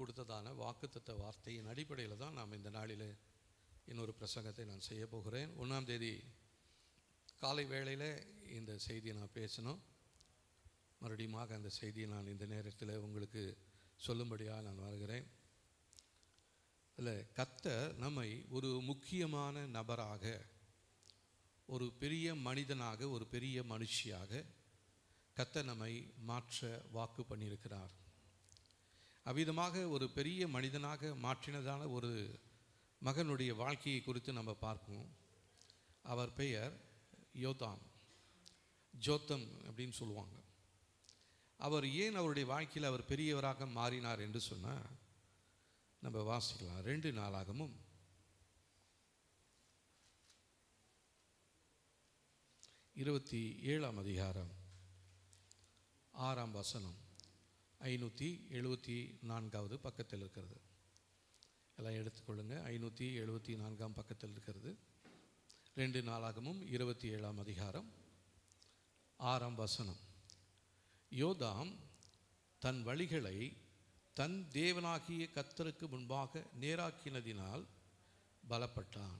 கொடுத்ததான வாக்குத்தத்த வார்த்தையின் அடிப்படையில் தான் நாம் இந்த நாளில் இன்னொரு பிரசங்கத்தை நான் செய்ய போகிறேன். 1ஆம் தேதி காலை வேளையில் இந்த செய்தியை நான் பேசணும். மறுபடியும் அந்த செய்தியை நான் இந்த நேரத்தில் உங்களுக்கு சொல்லும்படியாக நான் வருகிறேன். இல்லை, கர்த்தர் நம்மை ஒரு முக்கியமான நபராக, ஒரு பெரிய மனிதனாக, ஒரு பெரிய மனுஷியாக கர்த்தர் நம்மை மாற்ற வாக்கு பண்ணியிருக்கிறார். அவ்விதமாக ஒரு பெரிய மனிதனாக மாற்றினதான ஒரு மகனுடைய வாழ்க்கையை குறித்து நம்ம பார்ப்போம். அவர் பெயர் யோதாம், ஜோத்தம் அப்படின்னு சொல்லுவாங்க. அவர் ஏன் அவருடைய வாழ்க்கையில் அவர் பெரியவராக மாறினார் என்று சொன்னால் நம்ம வாசிக்கலாம். 2 நாளாகமும் 27ஆம் அதிகாரம் 6ஆம் வசனம் 574வது பக்கத்தில் இருக்கிறது. எல்லாம் எடுத்துக்கொள்ளுங்க. 574ஆம் பக்கத்தில் இருக்கிறது. 2 நாளாகமும் 27ஆம் அதிகாரம் 6ஆம் வசனம். யோதாம் தன் வழிகளை தன் தேவனாகிய கர்த்தருக்கு முன்பாக நேராக்கினதினால் பலப்பட்டான்.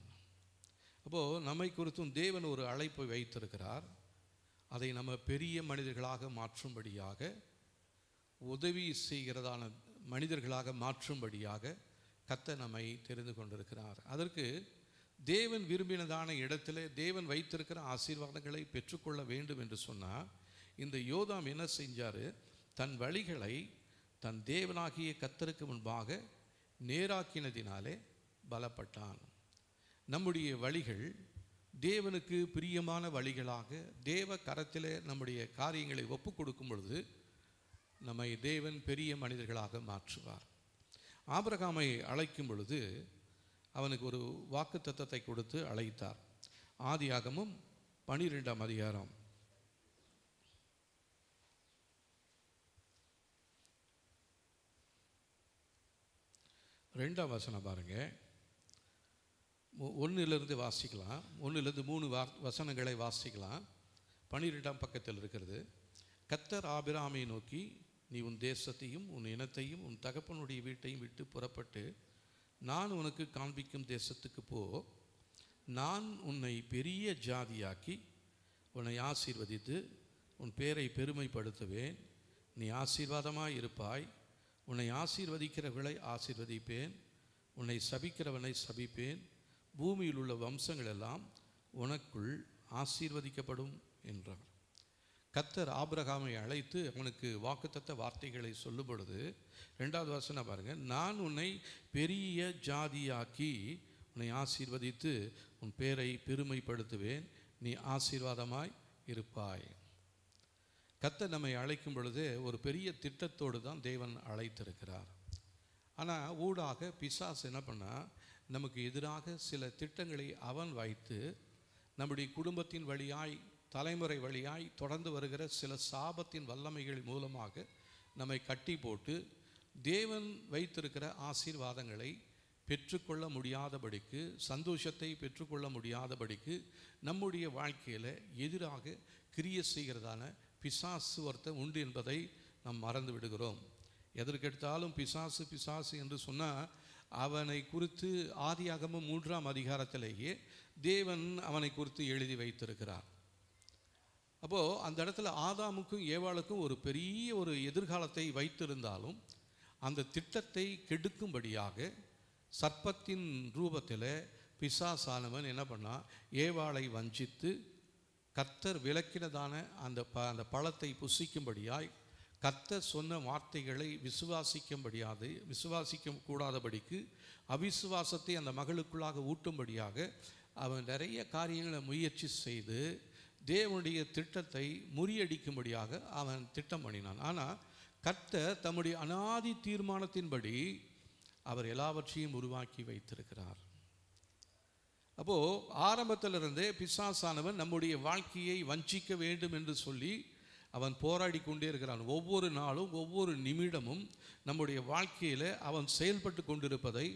அப்போது நம்மை குறித்தும் தேவன் ஒரு அழைப்பை வைத்திருக்கிறார். அதை நம்ம பெரிய மனிதர்களாக மாற்றும்படியாக, உதவி செய்கிறதான மனிதர்களாக மாற்றும்படியாக கர்த்தர் நம்மை தெரிந்து கொண்டிருக்கிறார். அதற்கு தேவன் விரும்பினதான இடத்துல தேவன் வைத்திருக்கிற ஆசீர்வாதங்களை பெற்றுக்கொள்ள வேண்டும் என்று சொன்னால், இந்த யோதாம் என்ன செஞ்சார்? தன் வழிகளை தன் தேவனாகிய கர்த்தருக்கு முன்பாக நேராக்கினதினாலே பலப்பட்டான். நம்முடைய வழிகள் தேவனுக்கு பிரியமான வழிகளாக தேவ கரத்திலே நம்முடைய காரியங்களை ஒப்பு கொடுக்கும் பொழுது நம்மை தேவன் பெரிய மனிதர்களாக மாற்றுவார். ஆபிரகாமை அழைக்கும் பொழுது அவனுக்கு ஒரு வாக்குத்தத்தத்தை கொடுத்து அழைத்தார். ஆதியாகமம் 12ஆம் அதிகாரம் 2ஆம் வசனம் பாருங்க. 1லிருந்து வாசிக்கலாம். 1லிருந்து 3 வசனங்களை வாசிக்கலாம். 12ஆம் பக்கத்தில் இருக்கிறது. கர்த்தர் ஆபிரகாமை நோக்கி, நீ உன் தேசத்தையும் உன் இனத்தையும் உன் தகப்பனுடைய வீட்டையும் விட்டு புறப்பட்டு நான் உனக்கு காண்பிக்கும் தேசத்துக்கு போ. நான் உன்னை பெரிய ஜாதியாக்கி உன்னை ஆசீர்வதித்து உன் பேரை பெருமைப்படுத்துவேன். நீ ஆசீர்வாதமாய் இருப்பாய். உன்னை ஆசீர்வதிக்கிறவர்களை ஆசீர்வதிப்பேன், உன்னை சபிக்கிறவனை சபிப்பேன். பூமியில் உள்ள வம்சங்கள் எல்லாம் உனக்குள் ஆசீர்வதிக்கப்படும் என்றார். கர்த்தர் ஆபிரகாமை அழைத்து அவனுக்கு வாக்குத்தத்த வார்த்தைகளை சொல்லும் பொழுது 2வது வசனம் பாருங்க. நான் உன்னை பெரிய ஜாதியாக்கி உன்னை ஆசீர்வதித்து உன் பேரை பெருமைப்படுத்துவேன். நீ ஆசீர்வாதமாய் இருப்பாய். கர்த்தர் நம்மை அழைக்கும் பொழுது ஒரு பெரிய திட்டத்தோடு தான் தேவன் அழைத்திருக்கிறார். ஆனால் ஊடாக பிசாசு என்ன பண்ணால், நமக்கு எதிராக சில திட்டங்களை அவன் வைத்து நம்முடைய குடும்பத்தின் வழியாய், தலைமுறை வழியாய் தொடர்ந்து வருகிற சில சாபத்தின் வல்லமைகள் மூலமாக நம்மை கட்டி போட்டு தேவன் வைத்திருக்கிற ஆசீர்வாதங்களை பெற்றுக்கொள்ள முடியாதபடிக்கு, சந்தோஷத்தை பெற்றுக்கொள்ள முடியாதபடிக்கு நம்முடைய வாழ்க்கையில் எதிராக கிரியை செய்கிறதான பிசாசு ஒருத்தன் உண்டு என்பதை நாம் மறந்து விடுகிறோம். எதற்கெடுத்தாலும் பிசாசு பிசாசு என்று சொன்னால் அவனை குறித்து ஆதியாகமம் 3ஆம் அதிகாரத்திலேயே தேவன் அவனை குறித்து எழுதி வைத்திருக்கிறார். அப்போது அந்த இடத்துல ஆதாமுக்கும் ஏவாளுக்கும் ஒரு பெரிய ஒரு எதிர்காலத்தை வைத்திருந்தாலும் அந்த திட்டத்தை கெடுக்கும்படியாக சர்ப்பத்தின் ரூபத்தில் பிசாசானவன் என்ன பண்ணால், ஏவாளை வஞ்சித்து கர்த்தர் விலக்கினதான அந்த பழத்தை புசிக்கும்படியாய், கர்த்தர் சொன்ன வார்த்தைகளை விசுவாசிக்க கூடாதபடிக்கு அவிசுவாசத்தை அந்த மகளுக்குள்ளாக ஊட்டும்படியாக அவன் நிறைய காரியங்களை முயற்சி செய்து தேவனுடைய திட்டத்தை முறியடிக்கும்படியாக அவன் திட்டம் பண்ணினான். ஆனால் கர்த்தர் தம்முடைய அநாதி தீர்மானத்தின்படி அவர் எல்லாவற்றையும் உருவாக்கி வைத்திருக்கிறார். அப்போது ஆரம்பத்திலிருந்தே பிசாசானவன் நம்முடைய வாழ்க்கையை வஞ்சிக்க வேண்டும் என்று சொல்லி அவன் போராடி கொண்டே இருக்கிறான். ஒவ்வொரு நாளும் ஒவ்வொரு நிமிடமும் நம்முடைய வாழ்க்கையில் அவன் செயல்பட்டு கொண்டிருப்பதை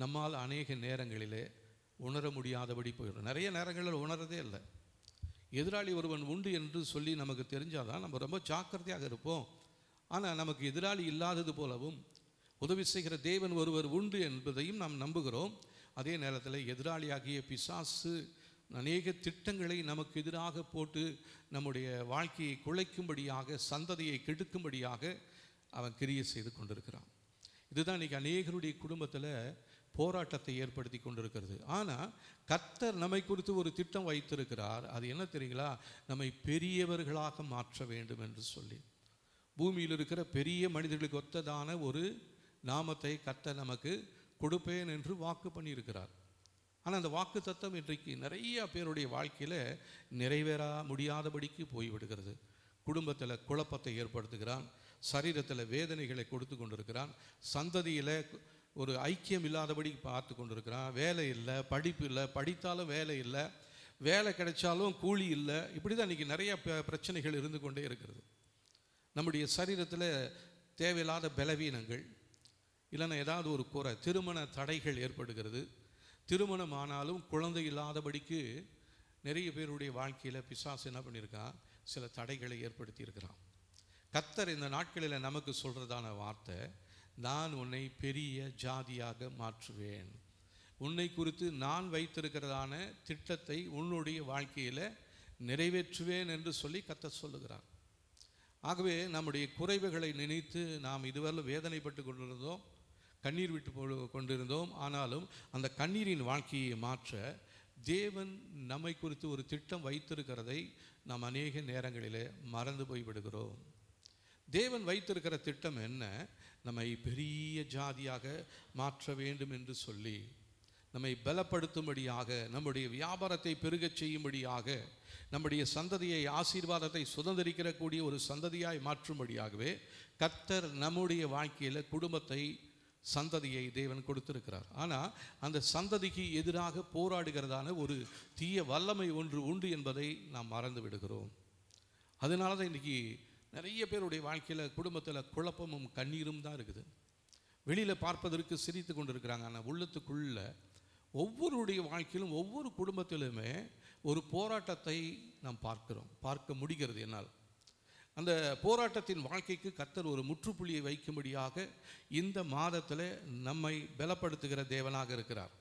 நம்மால் அநேக நேரங்களிலே உணர முடியாதபடி போயிடும். நிறைய நேரங்களில் உணரதே இல்லை. எதிராளி ஒருவன் உண்டு என்று சொல்லி நமக்கு தெரிஞ்சால் தான் நம்ம ரொம்ப ஜாக்கிரதையாக இருப்போம். ஆனால் நமக்கு எதிராளி இல்லாதது போலவும் உதவி செய்கிற தேவன் ஒருவர் உண்டு என்பதையும் நாம் நம்புகிறோம். அதே நேரத்தில் எதிராளியாகிய பிசாசு அநேக திட்டங்களை நமக்கு எதிராக போட்டு நம்முடைய வாழ்க்கையை குலைக்கும்படியாக, சந்ததியை கெடுக்கும்படியாக அவன் கிரியை செய்து கொண்டிருக்கிறான். இதுதான் இன்றைக்கி அநேகருடைய குடும்பத்தில் போராட்டத்தை ஏற்படுத்தி கொண்டிருக்கிறது. ஆனால் கர்த்தர் நம்மை குறித்து ஒரு திட்டம் வைத்திருக்கிறார். அது என்ன தெரியுங்களா? நம்மை பெரியவர்களாக மாற்ற வேண்டும் என்று சொல்லி, பூமியில் இருக்கிற பெரிய மனிதர்களுக்கு ஒத்ததான ஒரு நாமத்தை கர்த்தர் நமக்கு கொடுப்பேன் என்று வாக்கு பண்ணியிருக்கிறார். ஆனால் அந்த வாக்கு தத்தம் இன்றைக்கு நிறைய பேருடைய வாழ்க்கையில் நிறைவேற முடியாதபடிக்கு போய்விடுகிறது. குடும்பத்தில் குழப்பத்தை ஏற்படுத்துகிறான், சரீரத்தில் வேதனைகளை கொடுத்து கொண்டிருக்கிறான், சந்ததியில் ஒரு ஐக்கியம் இல்லாதபடி பார்த்து கொண்டிருக்கிறான். வேலை இல்லை, படிப்பு இல்லை, படித்தாலும் வேலை இல்லை, வேலை கிடைச்சாலும் கூலி இல்லை. இப்படி தான் இன்றைக்கி நிறைய பிரச்சனைகள் இருந்து கொண்டே இருக்கிறது. நம்முடைய சரீரத்தில் தேவையில்லாத பலவீனங்கள், இல்லைன்னா ஏதாவது ஒரு குறை, திருமண தடைகள் ஏற்படுகிறது. திருமணம் ஆனாலும் குழந்தை இல்லாதபடிக்கு நிறைய பேருடைய வாழ்க்கையில் பிசாசு என்ன பண்ணியிருக்கான்? சில தடைகளை ஏற்படுத்தி இருக்கிறான். கர்த்தர் இந்த நாட்களில் நமக்கு சொல்கிறதான வார்த்தை, நான் உன்னை பெரிய ஜாதியாக மாற்றுவேன். உன்னை குறித்து நான் வைத்திருக்கிறதான திட்டத்தை உன்னுடைய வாழ்க்கையில் நிறைவேற்றுவேன் என்று சொல்லி கர்த்தர் சொல்லுகிறார். ஆகவே நம்முடைய குறைவுகளை நினைத்து நாம் இதுவரை வேதனைப்பட்டு கொண்டிருந்தோம், கண்ணீர் விட்டு கொண்டிருந்தோம். ஆனாலும் அந்த கண்ணீரின் வாழ்க்கையை மாற்ற தேவன் நம்மை குறித்து ஒரு திட்டம் வைத்திருக்கிறதை நாம் அநேக நேரங்களிலே மறந்து போய்விடுகிறோம். தேவன் வைத்திருக்கிற திட்டம் என்ன? நம்மை பெரிய ஜாதியாக மாற்ற வேண்டும் என்று சொல்லி, நம்மை பலப்படுத்தும்படியாக, நம்முடைய வியாபாரத்தை பெருகச் செய்யும்படியாக, நம்முடைய சந்ததியை ஆசீர்வாதத்தை சுதந்திரிக்கக்கூடிய ஒரு சந்ததியாய் மாற்றும்படியாகவே கர்த்தர் நம்முடைய வாழ்க்கையில் குடும்பத்தை, சந்ததியை தேவன் கொடுத்திருக்கிறார். ஆனால் அந்த சந்ததிக்கு எதிராக போராடுகிறதான ஒரு தீய வல்லமை ஒன்று உண்டு என்பதை நாம் மறந்து விடுகிறோம். அதனால தான் இன்றைக்கி நிறைய பேருடைய வாழ்க்கையில் குடும்பத்தில் குழப்பமும் கண்ணீரும் தான் இருக்குது. வெளியில் பார்ப்பதற்கு சிரித்து கொண்டு இருக்கிறாங்க, ஆனால் உள்ளத்துக்குள்ள ஒவ்வொருடைய வாழ்க்கையிலும் ஒவ்வொரு குடும்பத்திலுமே ஒரு போராட்டத்தை நாம் பார்க்க முடிகிறது என்னால். அந்த போராட்டத்தின் வாழ்க்கைக்கு கர்த்தர் ஒரு முற்றுப்புள்ளியை வைக்கும்படியாக இந்த மாதத்தில் நம்மை பலப்படுத்துகிற தேவனாக இருக்கிறார்.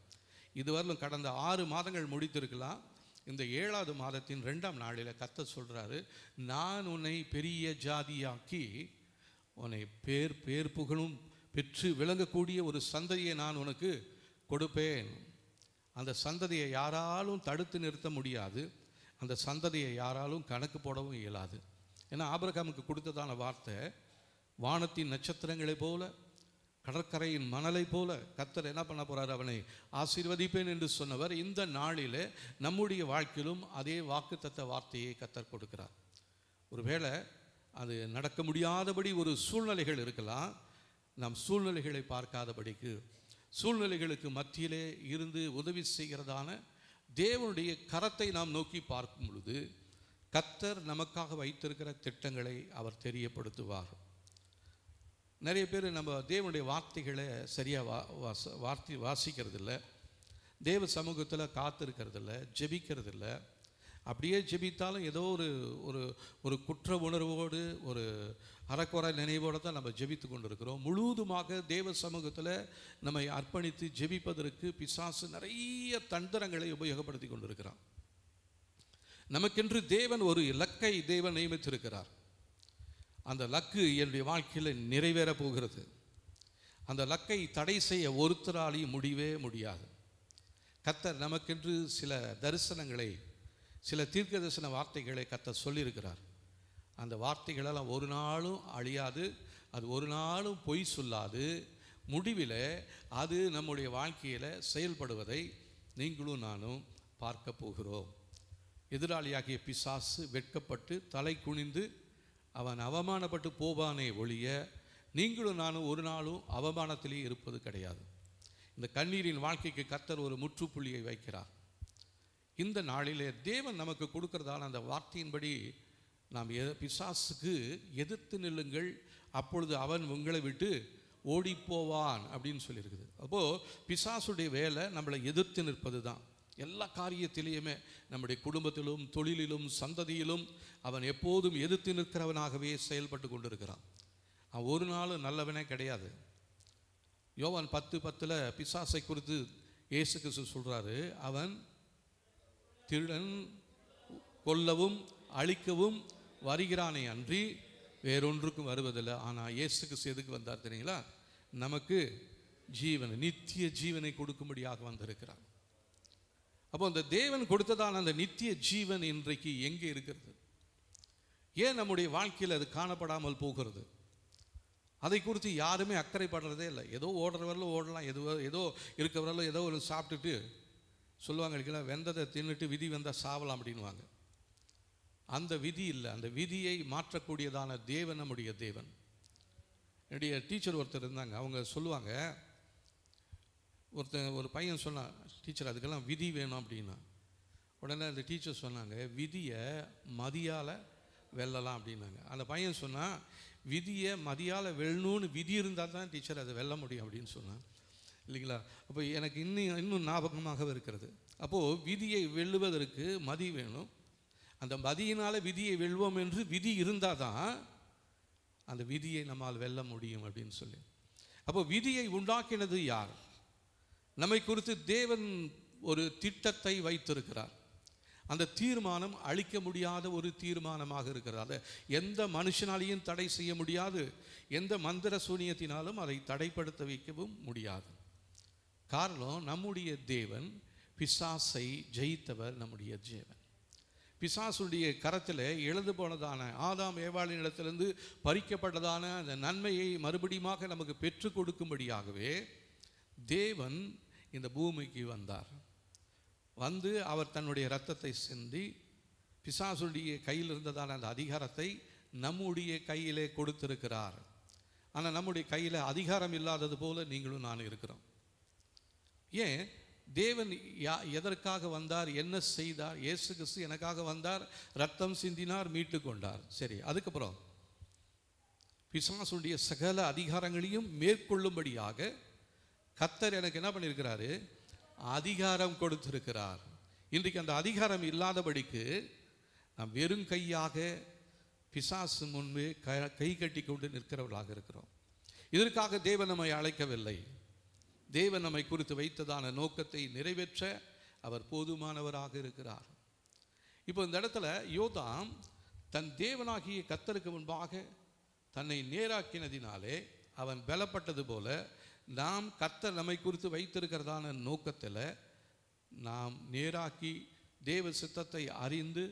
இதுவரையிலும் கடந்த 6 மாதங்கள் முடித்திருக்கலாம். இந்த 7வது மாதத்தின் 2ஆம் நாளில் கர்த்தர் சொல்கிறாரு, நான் உன்னை பெரிய ஜாதியாக்கி உன்னை பேர் புகழும் பெற்று விளங்கக்கூடிய ஒரு சந்ததியை நான் உனக்கு கொடுப்பேன். அந்த சந்ததியை யாராலும் தடுத்து நிறுத்த முடியாது, அந்த சந்ததியை யாராலும் கணக்கு போடவும் இயலாது. ஏன்னா ஆபிரகாமுக்கு கொடுத்ததான வார்த்தை, வானத்தின் நட்சத்திரங்களை போல, கடற்கரையின் மணலை போல கர்த்தர் என்ன பண்ண போகிறார்? அவனை ஆசீர்வதிப்பேன் என்று சொன்னவர் இந்த நாளில் நம்முடைய வாழ்க்கையிலும் அதே வாக்குத்தத்த வார்த்தையை கர்த்தர் கொடுக்கிறார். ஒருவேளை அது நடக்க முடியாதபடி ஒரு சூழ்நிலைகள் இருக்கலாம். நாம் சூழ்நிலைகளை பார்க்காதபடிக்கு, சூழ்நிலைகளுக்கு மத்தியிலே இருந்து உதவி செய்கிறதான தேவனுடைய கரத்தை நாம் நோக்கி பார்க்கும் பொழுது கர்த்தர் நமக்காக வைத்திருக்கிற திட்டங்களை அவர் தெரியப்படுத்துவார். நிறைய பேர் நம்ம தேவனுடைய வார்த்தைகளை சரியாக வாசிக்கிறதில்ல, தேவ சமூகத்தில் காத்திருக்கிறதில்ல, ஜெபிக்கிறதில்ல. அப்படியே ஜெபித்தாலும் ஏதோ ஒரு குற்ற உணர்வோடு, ஒரு அறக்குறை நினைவோடு தான் நம்ம ஜெபித்து கொண்டு இருக்கிறோம். முழுவதுமாக தேவ சமூகத்தில் நம்மை அர்ப்பணித்து ஜெபிப்பதற்கு பிசாசு நிறைய தந்திரங்களை உபயோகப்படுத்தி கொண்டிருக்கிறான். நமக்கென்று தேவன் ஒரு இலக்கை தேவன் நியமித்திருக்கிறார். அந்த லக்கு என்னுடைய வாழ்க்கையில் நிறைவேற போகிறது. அந்த லக்கை தடை செய்ய ஒருத்தராலையும் முடியவே முடியாது. கர்த்தர் நமக்கென்று சில தரிசனங்களை, சில தீர்க்க தரிசன வார்த்தைகளை கர்த்தர் சொல்லியிருக்கிறார். அந்த வார்த்தைகளெல்லாம் ஒரு நாளும் அழியாது, அது ஒரு நாளும் பொய் சொல்லாது. முடிவில் அது நம்முடைய வாழ்க்கையில் செயல்படுவதை நீங்களும் நானும் பார்க்க போகிறோம். எதிராளியாகிய பிசாசு வெட்கப்பட்டு தலை குனிந்து அவன் அவமானப்பட்டு போவானே ஒழிய, நீங்களும் நானும் ஒரு நாளும் அவமானத்திலே இருப்பது கிடையாது. இந்த கண்ணீரின் வாழ்க்கைக்கு கர்த்தர் ஒரு முற்றுப்புள்ளியை வைக்கிறார். இந்த நாளிலே தேவன் நமக்கு கொடுக்கிறதான அந்த வார்த்தையின்படி நாம் பிசாசுக்கு எதிர்த்து நில்லுங்கள், அப்பொழுது அவன் உங்களை விட்டு ஓடிப்போவான் அப்படின்னு சொல்லியிருக்குது. அப்போது பிசாசுடைய வேலை நம்மளை எதிர்த்து நிற்பது தான். எல்லா காரியத்திலேயுமே, நம்முடைய குடும்பத்திலும், தொழிலிலும், சந்ததியிலும் அவன் எப்போதும் எதிர்த்து நிற்கிறவனாகவே செயல்பட்டு கொண்டிருக்கிறான். அவன் ஒரு நாளும் நல்லவனே கிடையாது. யோவான் 10:10 பிசாசை குறித்து இயேசு கிறிஸ்து சொல்றாரு, அவன் திருடன், கொல்லவும் அழிக்கவும் வருகிறானே அன்றி வேறொன்றுக்கும் வருவதில்லை. ஆனால் இயேசு கிறிஸ்து எதுக்கு வந்தார் தெரியுங்களா? நமக்கு ஜீவனை, நித்திய ஜீவனை கொடுக்கும்படியாக வந்திருக்கிறார். அப்போ அந்த தேவன் கொடுத்ததான அந்த நித்திய ஜீவன் இன்றைக்கு எங்கே இருக்கிறது? ஏன் நம்முடைய வாழ்க்கையில் அது காணப்படாமல் போகிறது? அதை குறித்து யாருமே அக்கறைப்படுறதே இல்லை. ஏதோ ஓடுறவரில் ஓடலாம், ஏதோ இருக்கிறவரில் ஏதோ ஒரு சாப்பிட்டுட்டு சொல்லுவாங்க இல்லைங்களா, வெந்ததை தின்னுட்டு விதி வந்தால் சாவலாம் அப்படின்வாங்க. அந்த விதி இல்லை. அந்த விதியை மாற்றக்கூடியதான தேவன் நம்முடைய தேவன். என்னுடைய டீச்சர் ஒருத்தர் இருந்தாங்க. அவங்க சொல்லுவாங்க, ஒரு பையன் சொன்னான், டீச்சர் அதுக்கெல்லாம் விதி வேணும் அப்படின்னா. உடனே அந்த டீச்சர் சொன்னாங்க, விதியை மதியால் வெல்லலாம் அப்படின்னாங்க. அந்த பையன் சொன்னால், விதியை மதியால் வெல்லணும்னு விதி இருந்தால் தான் டீச்சர் அதை வெல்ல முடியும் அப்படின்னு சொன்னான் இல்லைங்களா. அப்போ எனக்கு இன்னும் ஞாபகமாக இருக்கிறது. அப்போது விதியை வெல்லுவதற்கு மதி வேணும். அந்த மதியினால் விதியை வெல்வோம் என்று விதி இருந்தால் தான் அந்த விதியை நம்மால் வெல்ல முடியும் அப்படின்னு சொல்லி. அப்போ விதியை உண்டாக்கினது யார்? நம்மை குறித்து தேவன் ஒரு திட்டத்தை வைத்திருக்கிறார். அந்த தீர்மானம் அழிக்க முடியாத ஒரு தீர்மானமாக இருக்கிறது. அதை எந்த மனுஷனாலையும் தடை செய்ய முடியாது. எந்த மந்திர சூனியத்தினாலும் அதை தடைப்படுத்த வைக்கவும் முடியாது. காரணம், நம்முடைய தேவன் பிசாசை ஜெயித்தவர். நம்முடைய தேவன் பிசாசுடைய கரத்தில் எழுந்து போனதான ஆதாம் ஏவாளின் இடத்திலிருந்து பறிக்கப்பட்டதான அந்த நன்மையை மறுபடியும் நமக்கு பெற்றுக் கொடுக்கும்படியாகவே தேவன் இந்த பூமிக்கு வந்தார். வந்து அவர் தன்னுடைய இரத்தத்தை சிந்தி பிசாசுடைய கையில் இருந்ததான அந்த அதிகாரத்தை நம்முடைய கையிலே கொடுத்திருக்கிறார். ஆனால் நம்முடைய கையில் அதிகாரம் இல்லாதது போல நீங்களும் நானும் இருக்கிறோம். ஏன்? தேவன் எதற்காக வந்தார்? என்ன செய்தார்? இயேசு கிறிஸ்து எனக்காக வந்தார், ரத்தம் சிந்தினார், மீட்டு கொண்டார். சரி, அதுக்கப்புறம் பிசாசுடைய சகல அதிகாரங்களையும் மேற்கொள்ளும்படியாக கர்த்தர் எனக்கு என்ன பண்ணியிருக்கிறாரு? அதிகாரம் கொடுத்திருக்கிறார். இன்றைக்கு அந்த அதிகாரம் இல்லாதபடிக்கு நாம் வெறும் கையாக பிசாசு முன்பே கை கட்டி கொண்டு நிற்கிறவர்களாக இருக்கிறோம். இதற்காக தேவன் நம்மை அழைக்கவில்லை. தேவன் நம்மை குறித்து வைத்ததான நோக்கத்தை நிறைவேற்ற அவர் போதுமானவராக இருக்கிறார். இப்போ இந்த இடத்துல யோதாம் தன் தேவனாகிய கர்த்தருக்கு முன்பாக தன்னை நேராக்கினதினாலே அவன் பலப்பட்டது போல நாம் கர்த்தர் நம்மை குறித்து வைத்திருக்கிறதான நோக்கத்தில் நாம் நேராக்கி தேவ சித்தத்தை அறிந்து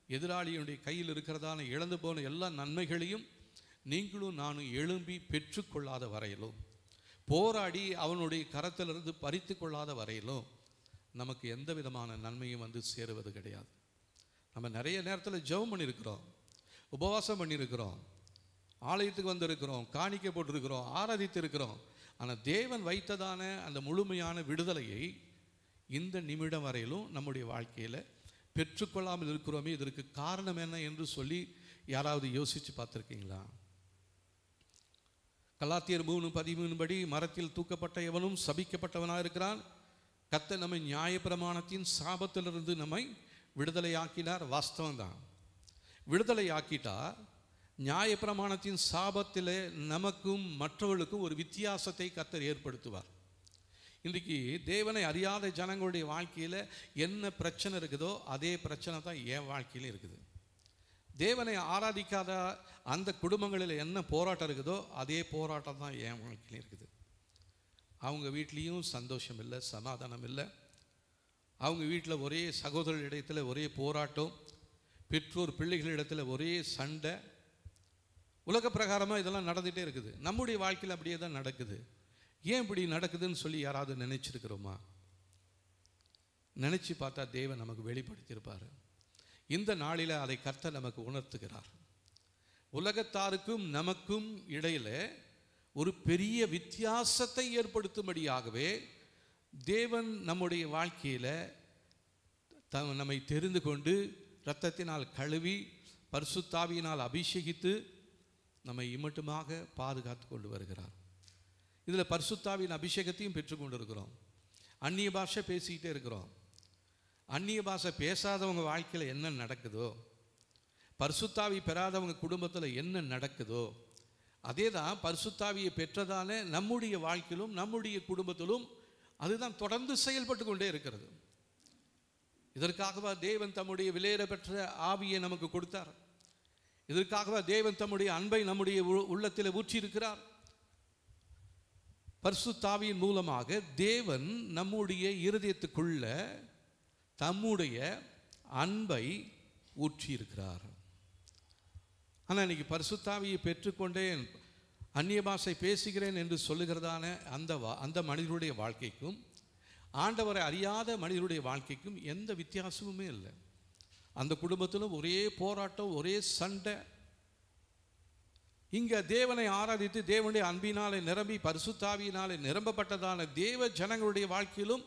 எதிராளியுடைய கையில் இருக்கிறதான இழந்து போன எல்லா நன்மைகளையும் நீங்களும் நானும் எழும்பி பெற்றுக்கொள்ளாத வரையிலும், போராடி அவனுடைய கரத்திலிருந்து பறித்து கொள்ளாத வரையிலும் நமக்கு எந்த விதமான நன்மையும் வந்து சேருவது கிடையாது. நம்ம நிறைய நேரத்தில் ஜெபம் பண்ணியிருக்கிறோம், உபவாசம் பண்ணியிருக்கிறோம், ஆலயத்துக்கு வந்திருக்கிறோம், காணிக்கை போட்டிருக்கிறோம், ஆராதித்து இருக்கிறோம். ஆனால் தேவன் வைத்ததான அந்த முழுமையான விடுதலையை இந்த நிமிடம் வரையிலும் நம்முடைய வாழ்க்கையில் பெற்றுக்கொள்ளாமல் இருக்கிறோமே. இதற்கு காரணம் என்ன என்று சொல்லி யாராவது யோசித்து பார்த்துருக்கீங்களா? கலாத்தியர் 3:13 படி மரத்தில் தூக்கப்பட்ட எவனும் சபிக்கப்பட்டவனாக இருக்கிறான். கர்த்தர் நம்மை நியாயப்பிரமாணத்தின் சாபத்திலிருந்து நம்மை விடுதலையாக்கினார். வாஸ்தவம் தான், விடுதலையாக்கிட்டா நியாயப்பிரமாணத்தின் சாபத்தில் நமக்கும் மற்றவர்களுக்கும் ஒரு வித்தியாசத்தை கர்த்தர் ஏற்படுத்துவார். இன்றைக்கு தேவனை அறியாத ஜனங்களுடைய வாழ்க்கையில் என்ன பிரச்சனை இருக்குதோ அதே பிரச்சனை தான் என் வாழ்க்கையிலும் இருக்குது. தேவனை ஆராதிக்காத அந்த குடும்பங்களில் என்ன போராட்டம் இருக்குதோ அதே போராட்டம் தான் என் வாழ்க்கையிலும் இருக்குது. அவங்க வீட்லேயும் சந்தோஷம் இல்லை, சமாதானம் இல்லை. அவங்க வீட்டில் ஒரே சகோதரர்களிடத்தில் ஒரே போராட்டம், பெற்றோர் பிள்ளைகளிடத்தில் ஒரே சண்டை. உலக பிரகாரமாக இதெல்லாம் நடந்துகிட்டே இருக்குது. நம்முடைய வாழ்க்கையில் அப்படியே தான் நடக்குது. ஏன் இப்படி நடக்குதுன்னு சொல்லி யாராவது நினைச்சிருக்கிறோமா? நினச்சி பார்த்தா தேவன் நமக்கு வெளிப்படுத்தியிருப்பார். இந்த நாளில் அதை கர்த்தர் நமக்கு உணர்த்துகிறார். உலகத்தாருக்கும் நமக்கும் இடையில் ஒரு பெரிய வித்தியாசத்தை ஏற்படுத்தும்படியாகவே தேவன் நம்முடைய வாழ்க்கையில் நம்மை தெரிந்து கொண்டு இரத்தத்தினால் கழுவி பரிசுத்தாவியினால் அபிஷேகித்து நம்மை இம்மட்டுமாக பாதுகாத்து கொண்டு வருகிறார். இதில் பரிசுத்தாவின் அபிஷேகத்தையும் பெற்றுக்கொண்டு இருக்கிறோம். அந்நிய பாஷை பேசிக்கிட்டே இருக்கிறோம். அந்நிய பாஷை பேசாதவங்க வாழ்க்கையில் என்ன நடக்குதோ, பரிசுத்தாவி பெறாதவங்க குடும்பத்தில் என்ன நடக்குதோ அதே தான் பரிசுத்தாவியை பெற்றதான நம்முடைய வாழ்க்கையிலும் நம்முடைய குடும்பத்திலும் அதுதான் தொடர்ந்து செயல்பட்டு கொண்டே இருக்கிறது. இதற்காகவா தேவன் தம்முடைய விலையேற பெற்ற ஆவியை நமக்கு கொடுத்தார்? இதற்காகவா தேவன் தம்முடைய அன்பை நம்முடைய உள்ளத்தில் ஊற்றியிருக்கிறார்? பரிசுத்தாவியின் மூலமாக தேவன் நம்முடைய இருதயத்துக்குள்ள தம்முடைய அன்பை ஊற்றியிருக்கிறார். ஆனால் இன்னைக்கு பரிசுத்தாவியை பெற்றுக்கொண்டேன், அந்நிய பாஷை பேசுகிறேன் என்று சொல்லுகிறதான அந்த மனிதனுடைய வாழ்க்கைக்கும் ஆண்டவரை அறியாத மனிதனுடைய வாழ்க்கைக்கும் எந்த வித்தியாசமுமே இல்லை. அந்த குடும்பத்திலும் ஒரே போராட்டம், ஒரே சண்டை. இங்கே தேவனை ஆராதித்து தேவனுடைய அன்பினாலே நிரம்பி பரிசுத்தாவியினாலே நிரம்பப்பட்டதான தேவ ஜனங்களுடைய வாழ்க்கையிலும்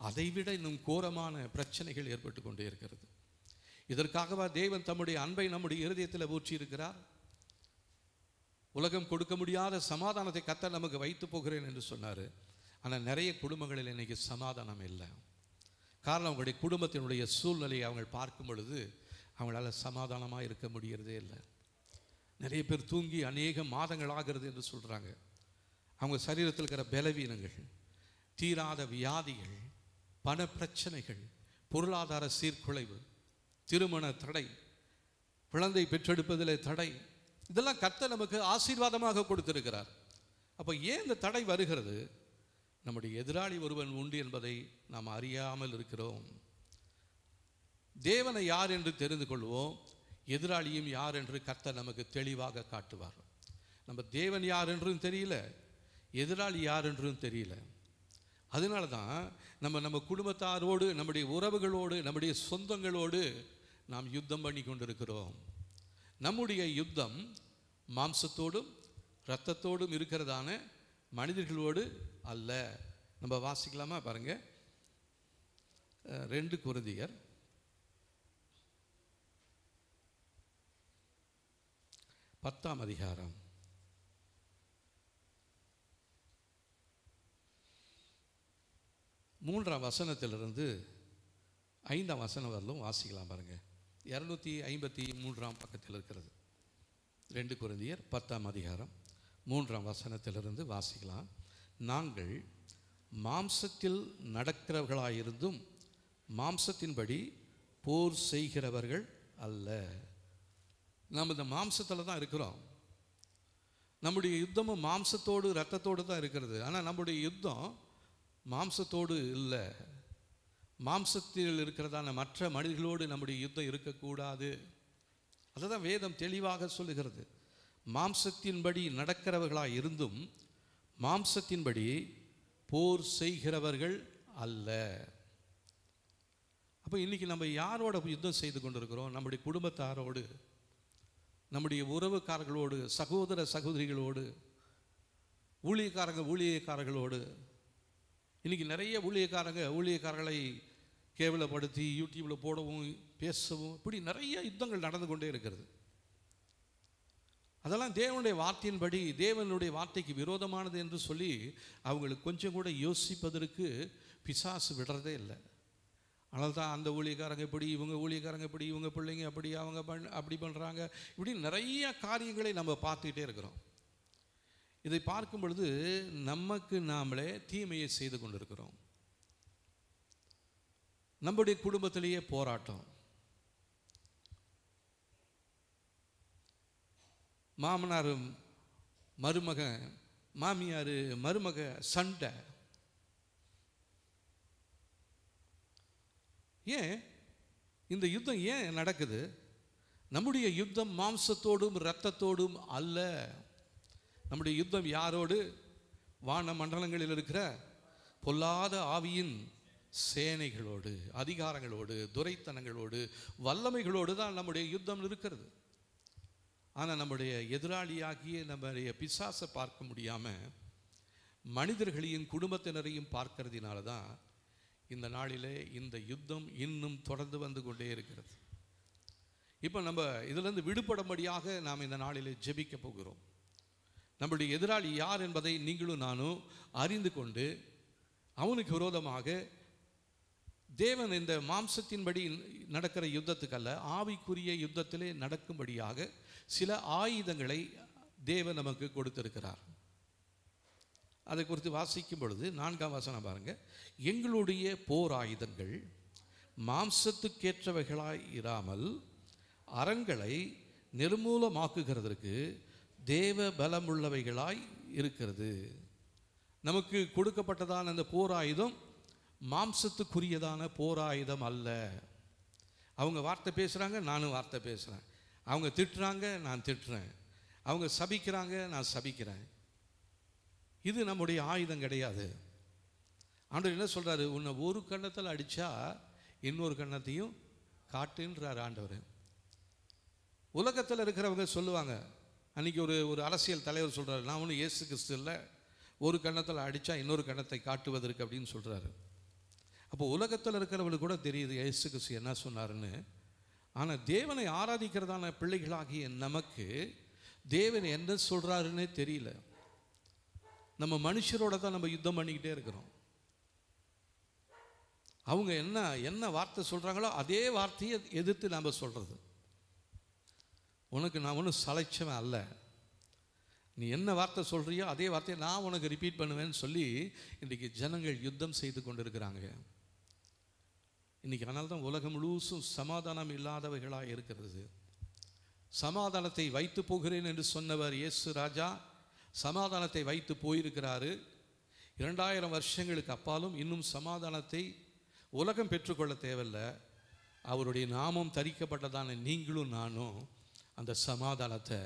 அதைவிட இன்னும் கோரமான பிரச்சனைகள் ஏற்பட்டு கொண்டே இருக்கிறது. இதற்காகவா தேவன் தம்முடைய அன்பை நம்முடைய இருதயத்தில் ஊற்றி இருக்கிறார்? உலகம் கொடுக்க முடியாத சமாதானத்தை கர்த்தர் நமக்கு வைத்து போகிறேன் என்று சொன்னார். ஆனால் நிறைய குடும்பங்களில் இன்னைக்கு சமாதானம் இல்லை. காரணம், அவங்களுடைய குடும்பத்தினுடைய சூழ்நிலையை அவங்க பார்க்கும் பொழுது அவங்களால சமாதானமாக இருக்க முடியறதே இல்லை. நிறைய பேர் தூங்கி அநேக மாதங்கள் ஆகிறது என்று சொல்கிறாங்க. அவங்க சரீரத்தில் இருக்கிற பலவீனங்கள், தீராத வியாதிகள், பண பிரச்சனைகள், பொருளாதார சீர்குலைவு, திருமண தடை, குழந்தை பெற்றெடுப்பதில் தடை, இதெல்லாம் கர்த்தர் நமக்கு ஆசீர்வாதமாக கொடுத்திருக்கிறார். அப்போ ஏன் இந்த தடை வருகிறது? நம்முடைய எதிராளி ஒருவன் உண்டு என்பதை நாம் அறியாமல் இருக்கிறோம். தேவனை யார் என்று தெரிந்து கொள்வோம், எதிராளியும் யார் என்று கர்த்தர் நமக்கு தெளிவாக காட்டுவார். நம்ம தேவன் யார் என்றும் தெரியல, எதிராளி யார் என்றும் தெரியல. அதனால தான் நம்ம குடும்பத்தாரோடு, நம்முடைய உறவுகளோடு, நம்முடைய சொந்தங்களோடு நாம் யுத்தம் பண்ணி கொண்டிருக்கிறோம். நம்முடைய யுத்தம் மாம்சத்தோடும் இரத்தத்தோடும் இருக்கிறதான மனிதர்களோடு அல்ல. நம்ம வாசிக்கலாமா? பாருங்க, 2 கொரிந்தியர் 10ஆம் அதிகாரம் 3ஆம் வசனத்திலிருந்து 5ஆம் வசனம் வரலும் வாசிக்கலாம். பாருங்க, 253ஆம் பக்கத்தில் இருக்கிறது. 2 கொரிந்தியர் 10ஆம் அதிகாரம் 3ஆம் வசனத்திலிருந்து வாசிக்கலாம். நாங்கள் மாம்சத்தில் நடக்கிறவர்களாயிருந்தும் மாம்சத்தின்படி போர் செய்கிறவர்கள் அல்ல. நாம் இந்த மாம்சத்தில் தான் இருக்கிறோம். நம்முடைய யுத்தமும் மாம்சத்தோடு இரத்தத்தோடு தான் இருக்கிறது. ஆனால் நம்முடைய யுத்தம் மாம்சத்தோடு இல்லை. மாம்சத்தில் இருக்கிறதான மற்ற மனிதர்களோடு நம்முடைய யுத்தம் இருக்கக்கூடாது. அதை தான் வேதம் தெளிவாக சொல்லுகிறது. மாம்சத்தின்படி நடக்கிறவர்களாக இருந்தும் மாம்சத்தின்படி போர் செய்கிறவர்கள் அல்ல. அப்போ இன்னைக்கு நம்ம யாரோட யுத்தம் செய்து கொண்டிருக்கிறோம்? நம்முடைய குடும்பத்தாரோடு, நம்முடைய உறவுக்காரர்களோடு, சகோதர சகோதரிகளோடு, ஊழியக்காரர்களோடு. இன்னைக்கு நிறைய ஊழியக்காரர்களை கேவலப்படுத்தி யூடியூப்பில் போடவும் பேசவும் இப்படி நிறைய யுத்தங்கள் நடந்து கொண்டே இருக்கிறது. அதெல்லாம் தேவனுடைய வார்த்தையின்படி, தேவனுடைய வார்த்தைக்கு விரோதமானது என்று சொல்லி அவங்களுக்கு கொஞ்சம் கூட யோசிப்பதற்கு பிசாசு விடுறதே இல்லை. அதனால தான் அந்த ஊழியக்காரங்க இப்படி, இவங்க ஊழியக்காரங்க இப்படி, இவங்க பிள்ளைங்க அப்படி, அவங்க அப்படி பண்ணுறாங்க, இப்படி நிறைய காரியங்களை நம்ம பார்த்துக்கிட்டே இருக்கிறோம். இதை பார்க்கும் பொழுது நமக்கு நாமளே தீமையை செய்து கொண்டிருக்கிறோம். நம்முடைய குடும்பத்திலேயே போராட்டம், மாமனார் மருமக, மாமியார் மருமக சண்டை. ஏன் இந்த யுத்தம் ஏன் நடக்குது? நம்முடைய யுத்தம் மாம்சத்தோடும் இரத்தத்தோடும் அல்ல. நம்முடைய யுத்தம் யாரோடு? வான மண்டலங்களில் இருக்கிற பொல்லாத ஆவியின் சேனைகளோடு, அதிகாரங்களோடு, துரைத்தனங்களோடு, வல்லமைகளோடு தான் நம்முடைய யுத்தம் இருக்கிறது. ஆனால் நம்முடைய எதிராளியாகிய நம்முடைய பிசாசை பார்க்க முடியாமல் மனிதர்களையும் குடும்பத்தினரையும் பார்க்கறதுனால தான் இந்த நாளிலே இந்த யுத்தம் இன்னும் தொடர்ந்து வந்து கொண்டே இருக்கிறது. இப்போ நம்ம இதிலிருந்து விடுபடும்படியாக நாம் இந்த நாளிலே ஜெபிக்க போகிறோம். நம்முடைய எதிராளி யார் என்பதை நீங்களும் நானும் அறிந்து கொண்டு அவனுக்கு விரோதமாக தேவன் இந்த மாம்சத்தின்படி நடக்கிற யுத்தத்துக்கல்ல, ஆவிக்குரிய யுத்தத்திலே நடக்கும்படியாக சில ஆயுதங்களை தேவன் நமக்கு கொடுத்திருக்கிறார். அதை குறித்து வாசிக்கும் பொழுது 4ஆம் வசனம் பாருங்க. எங்களுடைய போர் ஆயுதங்கள் மாம்சத்துக்கேற்றவைகளாய் இராமல் அரண்களை நிர்மூலமாக்குகிறதற்கு தேவ பலமுள்ளவைகளாய் இருக்கிறது. நமக்கு கொடுக்கப்பட்டதான அந்த போர் ஆயுதம் மாம்சத்துக்குரியதான போர் ஆயுதம் அல்ல. அவங்க வார்த்தை பேசுகிறாங்க, நானும் வார்த்தை பேசுகிறேன். அவங்க திட்டுறாங்க, நான் திட்டுறேன். அவங்க சபிக்கிறாங்க, நான் சபிக்கிறேன். இது நம்முடைய ஆயுதம் கிடையாது. ஆண்டவர் என்ன சொல்கிறாரு? உன்னை ஒரு கன்னத்தில் அடித்தா இன்னொரு கன்னத்தையும் காட்டுன்றார் ஆண்டவர். உலகத்தில் இருக்கிறவங்க சொல்லுவாங்க, அன்றைக்கி ஒரு அரசியல் தலைவர் சொல்கிறாரு, நான் ஒன்றும் இயேசு கிறிஸ்து இல்லை, ஒரு கன்னத்தில் அடித்தா இன்னொரு கன்னத்தை காட்டுவதற்கு அப்படின்னு சொல்கிறாரு. அப்போ உலகத்தில் இருக்கிறவங்களுக்கு கூட தெரியுது இயேசு கிறிஸ்து என்ன சொன்னாருன்னு. ஆனால் தேவனை ஆராதிக்கிறதான பிள்ளைகளாகிய நமக்கு தேவன் என்ன சொல்கிறாருன்னே தெரியல. நம்ம மனுஷரோட தான் நம்ம யுத்தம் பண்ணிக்கிட்டே இருக்கிறோம். அவங்க என்ன வார்த்தை சொல்கிறாங்களோ அதே வார்த்தையை எதிர்த்து நாம் சொல்கிறது. உனக்கு நான் ஒன்றும் சளைச்சவன் அல்ல, நீ என்ன வார்த்தை சொல்கிறியோ அதே வார்த்தையை நான் உனக்கு ரிப்பீட் பண்ணுவேன்னு சொல்லி இன்றைக்கி ஜனங்கள் யுத்தம் செய்து கொண்டு இருக்கிறாங்க. இன்றைக்கி அதனால தான் உலகம் முழுசும் சமாதானம் இல்லாதவைகளாக இருக்கிறது. சமாதானத்தை வைத்து போகிறேன் என்று சொன்னவர் இயேசு ராஜா சமாதானத்தை வைத்து போயிருக்கிறாரு. 2000 வருஷங்களுக்கு அப்பாலும் இன்னும் சமாதானத்தை உலகம் பெற்றுக்கொள்ள தேவையில்லை. அவருடைய நாமம் தரிக்கப்பட்டதான நீங்களும் நானும் அந்த சமாதானத்தை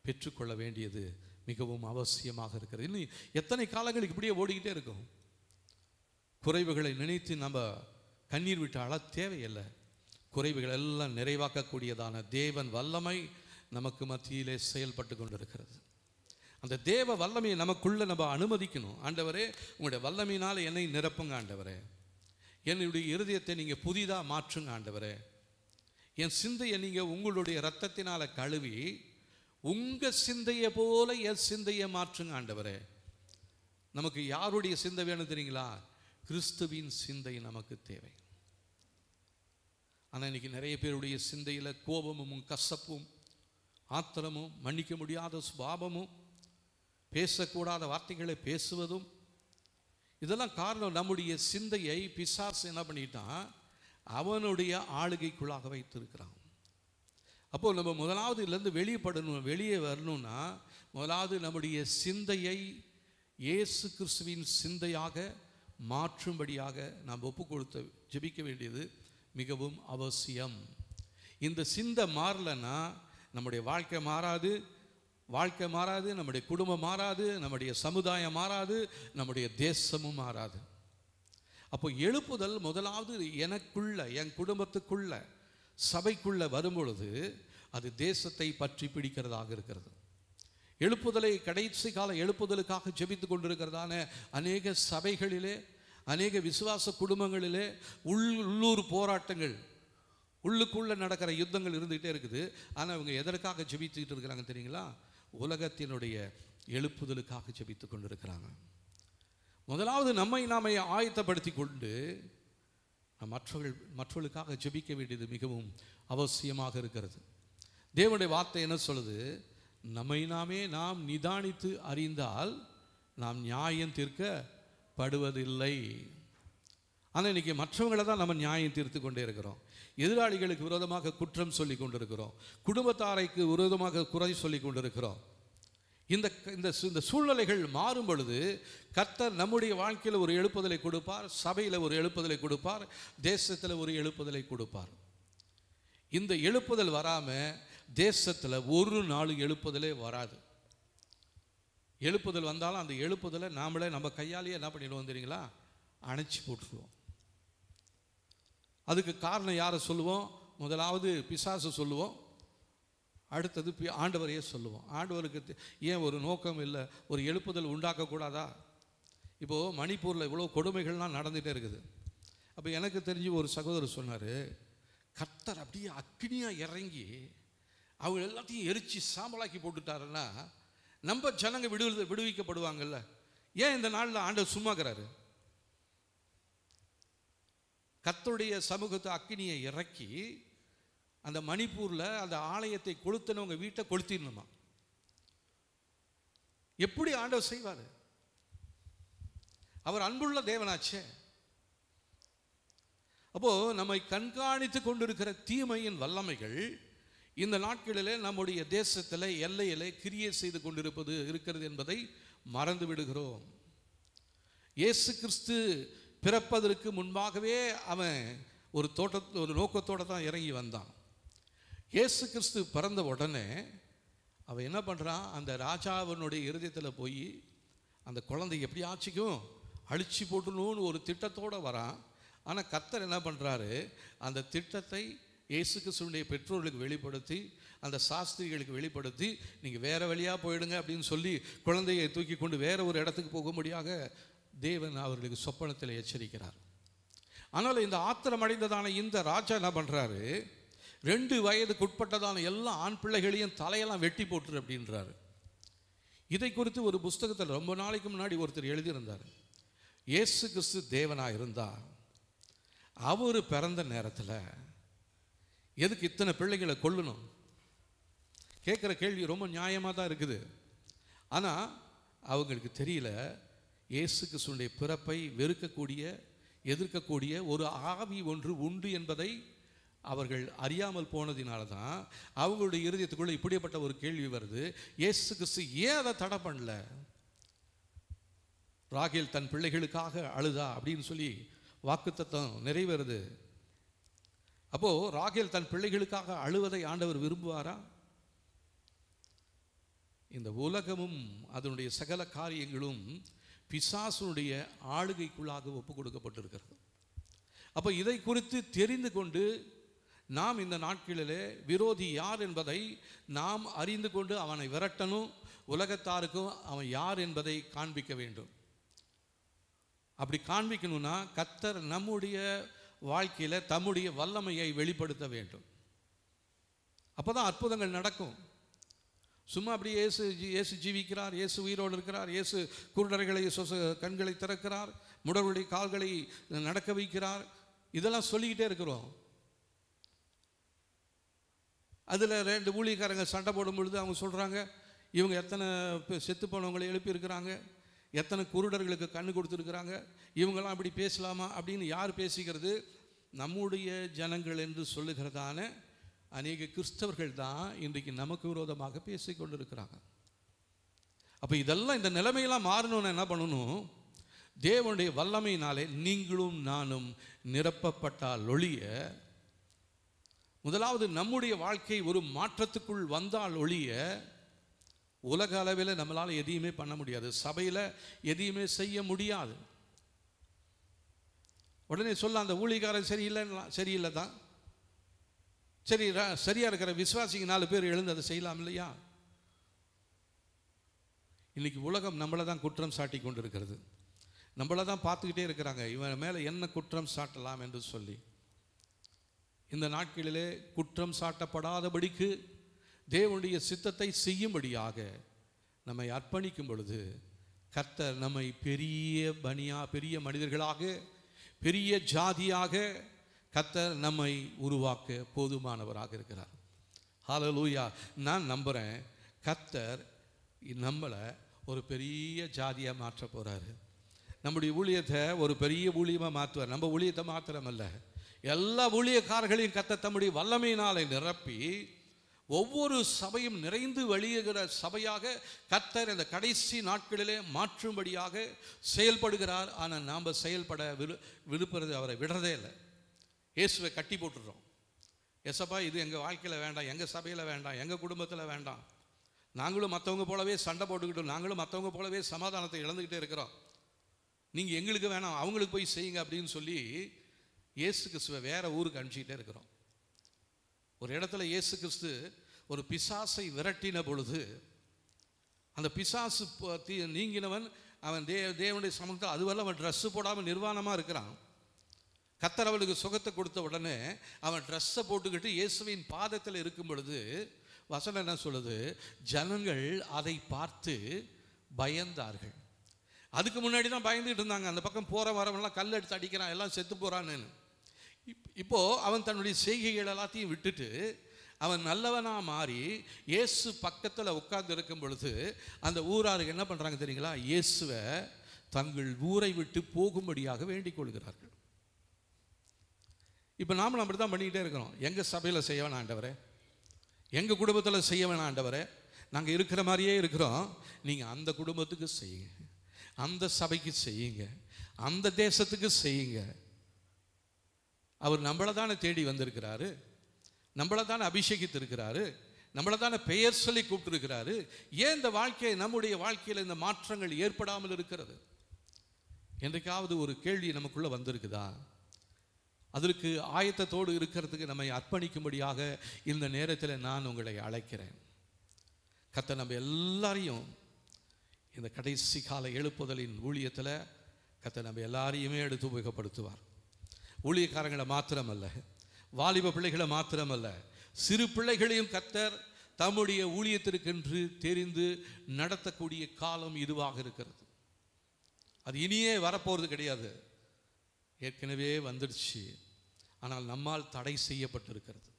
பெற்றுக்கொள்ள வேண்டியது மிகவும் அவசியமாக இருக்கிறது. இன்னும் எத்தனை காலங்களுக்கு இப்படியே ஓடிக்கிட்டே இருக்கும். குறைவுகளை நினைத்து நம்ம கண்ணீர் விட்டு அழ தேவையில்லை. குறைவுகள் எல்லாம் நிறைவாக்கக்கூடியதான தேவன் வல்லமை நமக்கு மத்தியிலே செயல்பட்டு கொண்டிருக்கிறது. அந்த தேவ வல்லமையை நமக்குள்ளே நம்ம அனுமதிக்கணும். ஆண்டவரே, உங்களுடைய வல்லமையினால் என்னை நிரப்புங்க ஆண்டவரே. என்னுடைய இருதயத்தை நீங்கள் புதிதாக மாற்றுங்க ஆண்டவரே. என் சிந்தையை நீங்கள் உங்களுடைய இரத்தத்தினால் கழுவி உங்கள் சிந்தையை போல என் சிந்தையை மாற்றுங்க ஆண்டவரே. நமக்கு யாருடைய சிந்தை வேணும் தெரியுங்களா? கிறிஸ்துவின் சிந்தை நமக்கு தேவை. ஆனால் இன்றைக்கி நிறைய பேருடைய சிந்தையில் கோபமும் கசப்பும் ஆத்திரமும் மன்னிக்க முடியாத சுபாவமும் பேசக்கூடாத வார்த்தைகளை பேசுவதும், இதெல்லாம் காரணம் நம்முடைய சிந்தையை பிசாசு என்ன பண்ணிட்டான்? அவனுடைய ஆளுகைக்குள்ளாக வைத்திருக்கிறான். அப்போது நம்ம முதலாவது இதுலேருந்து வெளியே வரணும்னா முதலாவது நம்முடைய சிந்தையை இயேசு கிறிஸ்துவின் சிந்தையாக மாற்றும்படியாக நாம் ஒப்பு கொடுத்து ஜெபிக்க வேண்டியது மிகவும் அவசியம். இந்த சிந்தை மாறலைன்னா நம்முடைய வாழ்க்கை மாறாது, நம்முடைய குடும்பம் மாறாது, நம்முடைய சமுதாயம் மாறாது, நம்முடைய தேசமும் மாறாது. அப்போ எழுப்புதல் முதலாவது எனக்குள்ள, என் குடும்பத்துக்குள்ள, சபைக்குள்ள வரும்பொழுது அது தேசத்தை பற்றி பிடிக்கிறதாக இருக்கிறது. எழுப்புதலை கடைசி கால எழுப்புதலுக்காக ஜெபித்து கொண்டிருக்கிறதான அநேக சபைகளிலே, அநேக விசுவாச குடும்பங்களிலே உள்ளூர் போராட்டங்கள், உள்ளுக்குள்ளே நடக்கிற யுத்தங்கள் இருந்துகிட்டே இருக்குது. ஆனால் அவங்க எதற்காக ஜெபித்துக்கிட்டு இருக்கிறாங்க தெரியுங்களா? உலகத்தினுடைய எழுப்புதலுக்காக ஜெபித்து கொண்டிருக்கிறாங்க. முதலாவது நாமே ஆயத்தப்படுத்தி கொண்டு மற்றவர்களுக்காக ஜெபிக்க வேண்டியது மிகவும் அவசியமாக இருக்கிறது. தேவனுடைய வார்த்தை என்ன சொல்லுது? நாம் நிதானித்து அறிந்தால் நாம் நியாயம் தீர்க்கப்படுவதில்லை. ஆனால் இன்றைக்கி மற்றவங்களை தான் நம்ம நியாயம் தீர்த்து கொண்டே இருக்கிறோம். எதிராளிகளுக்கு விரோதமாக குற்றம் சொல்லி கொண்டிருக்கிறோம். குடும்பத்தாரைக்கு விரோதமாக குறை சொல்லி கொண்டிருக்கிறோம். இந்த சூழ்நிலைகள் மாறும் பொழுது கர்த்தர் நம்முடைய வாழ்க்கையில் ஒரு எழுப்புதலை கொடுப்பார், சபையில் ஒரு எழுப்புதலை கொடுப்பார், தேசத்தில் ஒரு எழுப்புதலை கொடுப்பார். இந்த எழுப்புதல் வராமல் தேசத்தில் ஒரு நாள் எழுப்புதலே வராது. எழுப்புதல் வந்தாலும் அந்த எழுப்புதலை நம்ம கையாலேயே என்ன பண்ணிடுவோம் தெரியுங்களா? அணைச்சி போட்டுருவோம். அதுக்கு காரணம் யாரை சொல்லுவோம்? முதலாவது பிசாசு சொல்லுவோம், அடுத்தது ஆண்டவரையே சொல்லுவோம். ஆண்டவருக்கு ஏன் ஒரு நோக்கம் இல்லை? ஒரு எழுப்புதல் உண்டாக்கக்கூடாதா? இப்போது மணிப்பூரில் இவ்வளோ கொடுமைகள்லாம் நடந்துகிட்டே இருக்குது. அப்போ எனக்கு தெரிஞ்சு ஒரு சகோதரர் சொன்னார், கர்த்தர் அப்படியே அக்னியாக இறங்கி அவங்க எல்லாத்தையும் எரிச்சு சாம்பலாக்கி போட்டுட்டாருன்னா நம்ம ஜனங்க விடுவிக்கப்படுவாங்கல்ல. ஏன் இந்த நாளில் ஆண்டவர் சும்மாக்கிறாரு? கர்த்தருடைய சமூகத்தை அக்கினியை இறக்கி அந்த மணிப்பூரில் அந்த ஆலயத்தை கொளுத்தினவங்க வீட்டை கொளுத்திடணுமா? எப்படி ஆண்டவர் செய்வார்? அவர் அன்புள்ள தேவனாச்சே. அப்போ நம்மை கண்காணித்து கொண்டிருக்கிற தீமையின் வல்லமைகள் இந்த நாட்களிலே நம்முடைய தேசத்தில் எல்லையிலே கிரியை செய்து கொண்டிருப்பது இருக்கிறது என்பதை மறந்து விடுகிறோம். இயேசு கிறிஸ்து பிறப்பதற்கு முன்பாகவே அவன் ஒரு நோக்கத்தோடு தான் இறங்கி வந்தான். இயேசு கிறிஸ்து பிறந்த உடனே அவன் என்ன பண்ணுறான்? அந்த ராஜாவினுடைய இருதயத்தில் போய் அந்த குழந்தை எப்படி ஆச்சுக்கும் அழிச்சு போட்டணும்னு ஒரு திட்டத்தோடு வரான். ஆனால் கர்த்தர் என்ன பண்ணுறாரு? அந்த திட்டத்தை இயேசு கிறிஸ்துவினுடைய பெற்றோர்களுக்கு வெளிப்படுத்தி, அந்த சாஸ்திரிகளுக்கு வெளிப்படுத்தி, நீங்கள் வேறு வழியாக போயிடுங்க அப்படின்னு சொல்லி குழந்தையை தூக்கி கொண்டு வேறு ஒரு இடத்துக்கு போகும்படியாக தேவன் அவர்களுக்கு சொப்பனத்தில் எச்சரிக்கிறார். ஆனால் இந்த ஆத்திரமடைந்ததான இந்த ராஜா என்ன பண்ணுறாரு? 2 வயதுக்கு உட்பட்டதான எல்லா ஆண் பிள்ளைகளையும் தலையெல்லாம் வெட்டி போட்டுரு அப்படின்றாரு. இதை குறித்து ஒரு புஸ்தகத்தில் ரொம்ப நாளைக்கு முன்னாடி ஒருத்தர் எழுதியிருந்தார். இயேசு கிறிஸ்து தேவனாக இருந்தார், அவர் பிறந்த நேரத்தில் எதுக்கு இத்தனை பிள்ளைகளை கொல்லணும்? கேட்குற கேள்வி ரொம்ப நியாயமாக தான் இருக்குது. ஆனால் அவங்களுக்கு தெரியல, இயேசு கிறிஸ்துவினுடைய பிறப்பை வெறுக்கக்கூடிய, எதிர்க்கக்கூடிய ஒரு ஆவி ஒன்று உண்டு என்பதை அவர்கள் அறியாமல் போனதினால தான் அவங்களுடைய இருதயத்துக்குள்ளே இப்படிப்பட்ட ஒரு கேள்வி வருது. இயேசு கிறிஸ்து ஏன் அதை தடை பண்ணல? ராகேல் தன் பிள்ளைகளுக்காக அழுதா அப்படின்னு சொல்லி வாக்குத்தத்தம் நிறைவேறுது. அப்போது ராகேல் தன் பிள்ளைகளுக்காக அழுவதை ஆண்டவர் விரும்புவாரா? இந்த உலகமும் அதனுடைய சகல காரியங்களும் பிசாசுனுடைய ஆளுகைக்குள்ளாக ஒப்பு கொடுக்கப்பட்டிருக்கிறது. அப்போ இதை குறித்து தெரிந்து கொண்டு நாம் இந்த நாட்களிலே விரோதி யார் என்பதை நாம் அறிந்து கொண்டு அவனை விரட்டணும். உலகத்தாருக்கும் அவன் யார் என்பதை காண்பிக்க வேண்டும். அப்படி காண்பிக்கணும்னா கர்த்தர் நம்முடைய வாழ்க்கையில் தம்முடைய வல்லமையை வெளிப்படுத்த வேண்டும். அப்போ தான் அற்புதங்கள் நடக்கும். சும்மா அப்படி இயேசு ஜீவிக்கிறார், இயேசு உயிரோடு இருக்கிறார், இயேசு குருடர்களை கண்களை திறக்கிறார், முடவருடைய கால்களை நடக்க வைக்கிறார், இதெல்லாம் சொல்லிக்கிட்டே இருக்கிறோம். அதில் 2 ஊழியக்காரங்க சண்டை போடும் பொழுது அவங்க சொல்கிறாங்க, இவங்க எத்தனை செத்து போனவங்களை எழுப்பியிருக்கிறாங்க, எத்தனை குருடர்களுக்கு கண்ணு கொடுத்துருக்குறாங்க, இவங்கெல்லாம் அப்படி பேசலாமா அப்படின்னு யார் பேசிக்கிறது? நம்முடைய ஜனங்கள் என்று சொல்லுகிறதான அநேக கிறிஸ்தவர்கள் தான் இன்றைக்கு நமக்கு விரோதமாக பேசி கொண்டிருக்கிறாங்க. அப்போ இதெல்லாம், இந்த நிலைமையெல்லாம் மாறணும்னு என்ன பண்ணணும்? தேவனுடைய வல்லமையினாலே நீங்களும் நானும் நிரப்பப்பட்டால் ஒழிய, முதலாவது நம்முடைய வாழ்க்கை ஒரு மாற்றத்துக்குள் வந்தால் ஒழிய உலக அளவில் நம்மளால் எதையுமே பண்ண முடியாது, சபையில் எதையுமே செய்ய முடியாது. உடனே சொல்ல அந்த ஊழியக்காரன் சரியில்லை தான், சரி சரியா இருக்கிற விசுவாசிங்க 4 பேர் எழுந்து அதை செய்யலாம் இல்லையா? இன்னைக்கு உலகம் நம்மளை தான் குற்றம் சாட்டி கொண்டு இருக்கிறது, நம்மளை தான் பார்த்துக்கிட்டே இருக்கிறாங்க, இவன் மேலே என்ன குற்றம் சாட்டலாம் என்று சொல்லி. இந்த நாட்களிலே குற்றம் சாட்டப்படாதபடிக்கு தேவனுடைய சித்தத்தை செய்யும்படியாக நம்மை அர்ப்பணிக்கும் பொழுது கர்த்தர் நம்மை பெரிய மனிதர்களாக, பெரிய ஜாதியாக கர்த்தர் நம்மை உருவாக்க போதுமானவராக இருக்கிறார். ஹல்லேலூயா. நான் நம்புகிறேன் கர்த்தர் நம்மளை ஒரு பெரிய ஜாதியாக மாற்ற போகிறாரு. நம்முடைய ஊழியத்தை ஒரு பெரிய ஊழியமாக மாற்றுவார். நம்ம ஊழியத்தை மாத்திரமல்ல, எல்லா ஊழியக்காரர்களையும் கர்த்தர் தம்முடைய வல்லமையினாலே நிரப்பி ஒவ்வொரு சபையும் நிறைந்து வழியுகிற சபையாக கர்த்தர் இந்த கடைசி நாட்களிலே மாற்றும்படியாக செயல்படுகிறார். ஆனால் நாம் செயல்பட விருப்புறது அவரை விடுறதே இல்லை. இயேசுவை கட்டி போட்டுடுறோம். எசப்பா இது எங்கள் வாழ்க்கையில் வேண்டாம், எங்கள் சபையில் வேண்டாம், எங்கள் குடும்பத்தில் வேண்டாம், நாங்களும் மற்றவங்க போலவே சண்டை போட்டுக்கிட்டோம், நாங்களும் மற்றவங்க போலவே சமாதானத்தை இழந்துக்கிட்டே இருக்கிறோம், நீங்கள் எங்களுக்கு வேணாம் அவங்களுக்கு போய் செய்யுங்க அப்படின்னு சொல்லி இயேசு கிறிஸ்துவை வேற ஊருக்கு அனுப்பிச்சிக்கிட்டே இருக்கிறோம். ஒரு இடத்துல இயேசு கிறிஸ்து ஒரு பிசாசை விரட்டின பொழுது அந்த பிசாசு நீங்கினவன் அவன் தேவனுடைய சமூகத்தில் அதுவரை அவன் ட்ரெஸ்ஸு போடாமல் நிர்வாணமாக இருக்கிறான். கர்த்தர் அவளுக்கு சுகத்தை கொடுத்த உடனே அவன் ட்ரெஸ்ஸை போட்டுக்கிட்டு இயேசுவின் பாதத்தில் இருக்கும் பொழுது வசனம் என்ன சொல்லுது? ஜனங்கள் அதை பார்த்து பயந்தார்கள். அதுக்கு முன்னாடி தான் பயந்துகிட்டு இருந்தாங்க, அந்த பக்கம் போகிற வரவெல்லாம் கல் எடுத்து அடிக்கிறான், எல்லாம் செத்து போகிறான்னு. இப்போது அவன் தன்னுடைய செய்கைகள் எல்லாத்தையும் விட்டுட்டு அவன் நல்லவனா மாறி இயேசு பக்கத்தில் உட்கார்ந்து இருக்கும் பொழுது அந்த ஊராருக்கு என்ன பண்ணுறாங்க தெரியுங்களா? இயேசுவை தங்கள் ஊரை விட்டு போகும்படியாக வேண்டிக் கொள்கிறார்கள். இப்போ நாமளும் அப்படி தான் பண்ணிக்கிட்டே இருக்கிறோம். எங்கள் சபையில் செய்ய வேணாம் ஆண்டவரே, எங்கள் குடும்பத்தில் செய்ய வேணாம் ஆண்டவரே, நாங்கள் இருக்கிற மாதிரியே இருக்கிறோம், நீங்கள் அந்த குடும்பத்துக்கு செய்யுங்க, அந்த சபைக்கு செய்யுங்க, அந்த தேசத்துக்கு செய்யுங்க. அவர் நம்மளை தானே தேடி வந்திருக்கிறாரு, நம்மளை தானே அபிஷேகித்திருக்கிறாரு, நம்மளை தானே பெயர் சொல்லி கூப்பிட்டுருக்கிறாரு. ஏன் இந்த வாழ்க்கையை, நம்முடைய வாழ்க்கையில் இந்த மாற்றங்கள் ஏற்படாமல் இருக்கிறது? என்றைக்காவது ஒரு கேள்வி நமக்குள்ளே வந்திருக்குதா? அதற்கு ஆயத்தத்தோடு இருக்கிறதுக்கு நம்மை அர்ப்பணிக்கும்படியாக இந்த நேரத்தில் நான் உங்களை அழைக்கிறேன். கர்த்தர் நம்ம எல்லாரையும் இந்த கடைசி கால எழுப்புதலின் ஊழியத்தில் கர்த்தர் நம்ம எல்லாரையுமே எடுத்து உபயோகப்படுத்துவார். ஊழியக்காரங்களை மாத்திரமல்ல, வாலிப பிள்ளைகளை மாத்திரமல்ல, சிறு பிள்ளைகளையும் கர்த்தர் தம்முடைய ஊழியத்திற்கென்று தெரிந்து நடத்தக்கூடிய காலம் இதுவாக இருக்கிறது. அது இனியே வரப்போகிறது கிடையாது, ஏற்கனவே வந்துடுச்சு. ஆனால் நம்மால் தடை செய்யப்பட்டிருக்கிறது,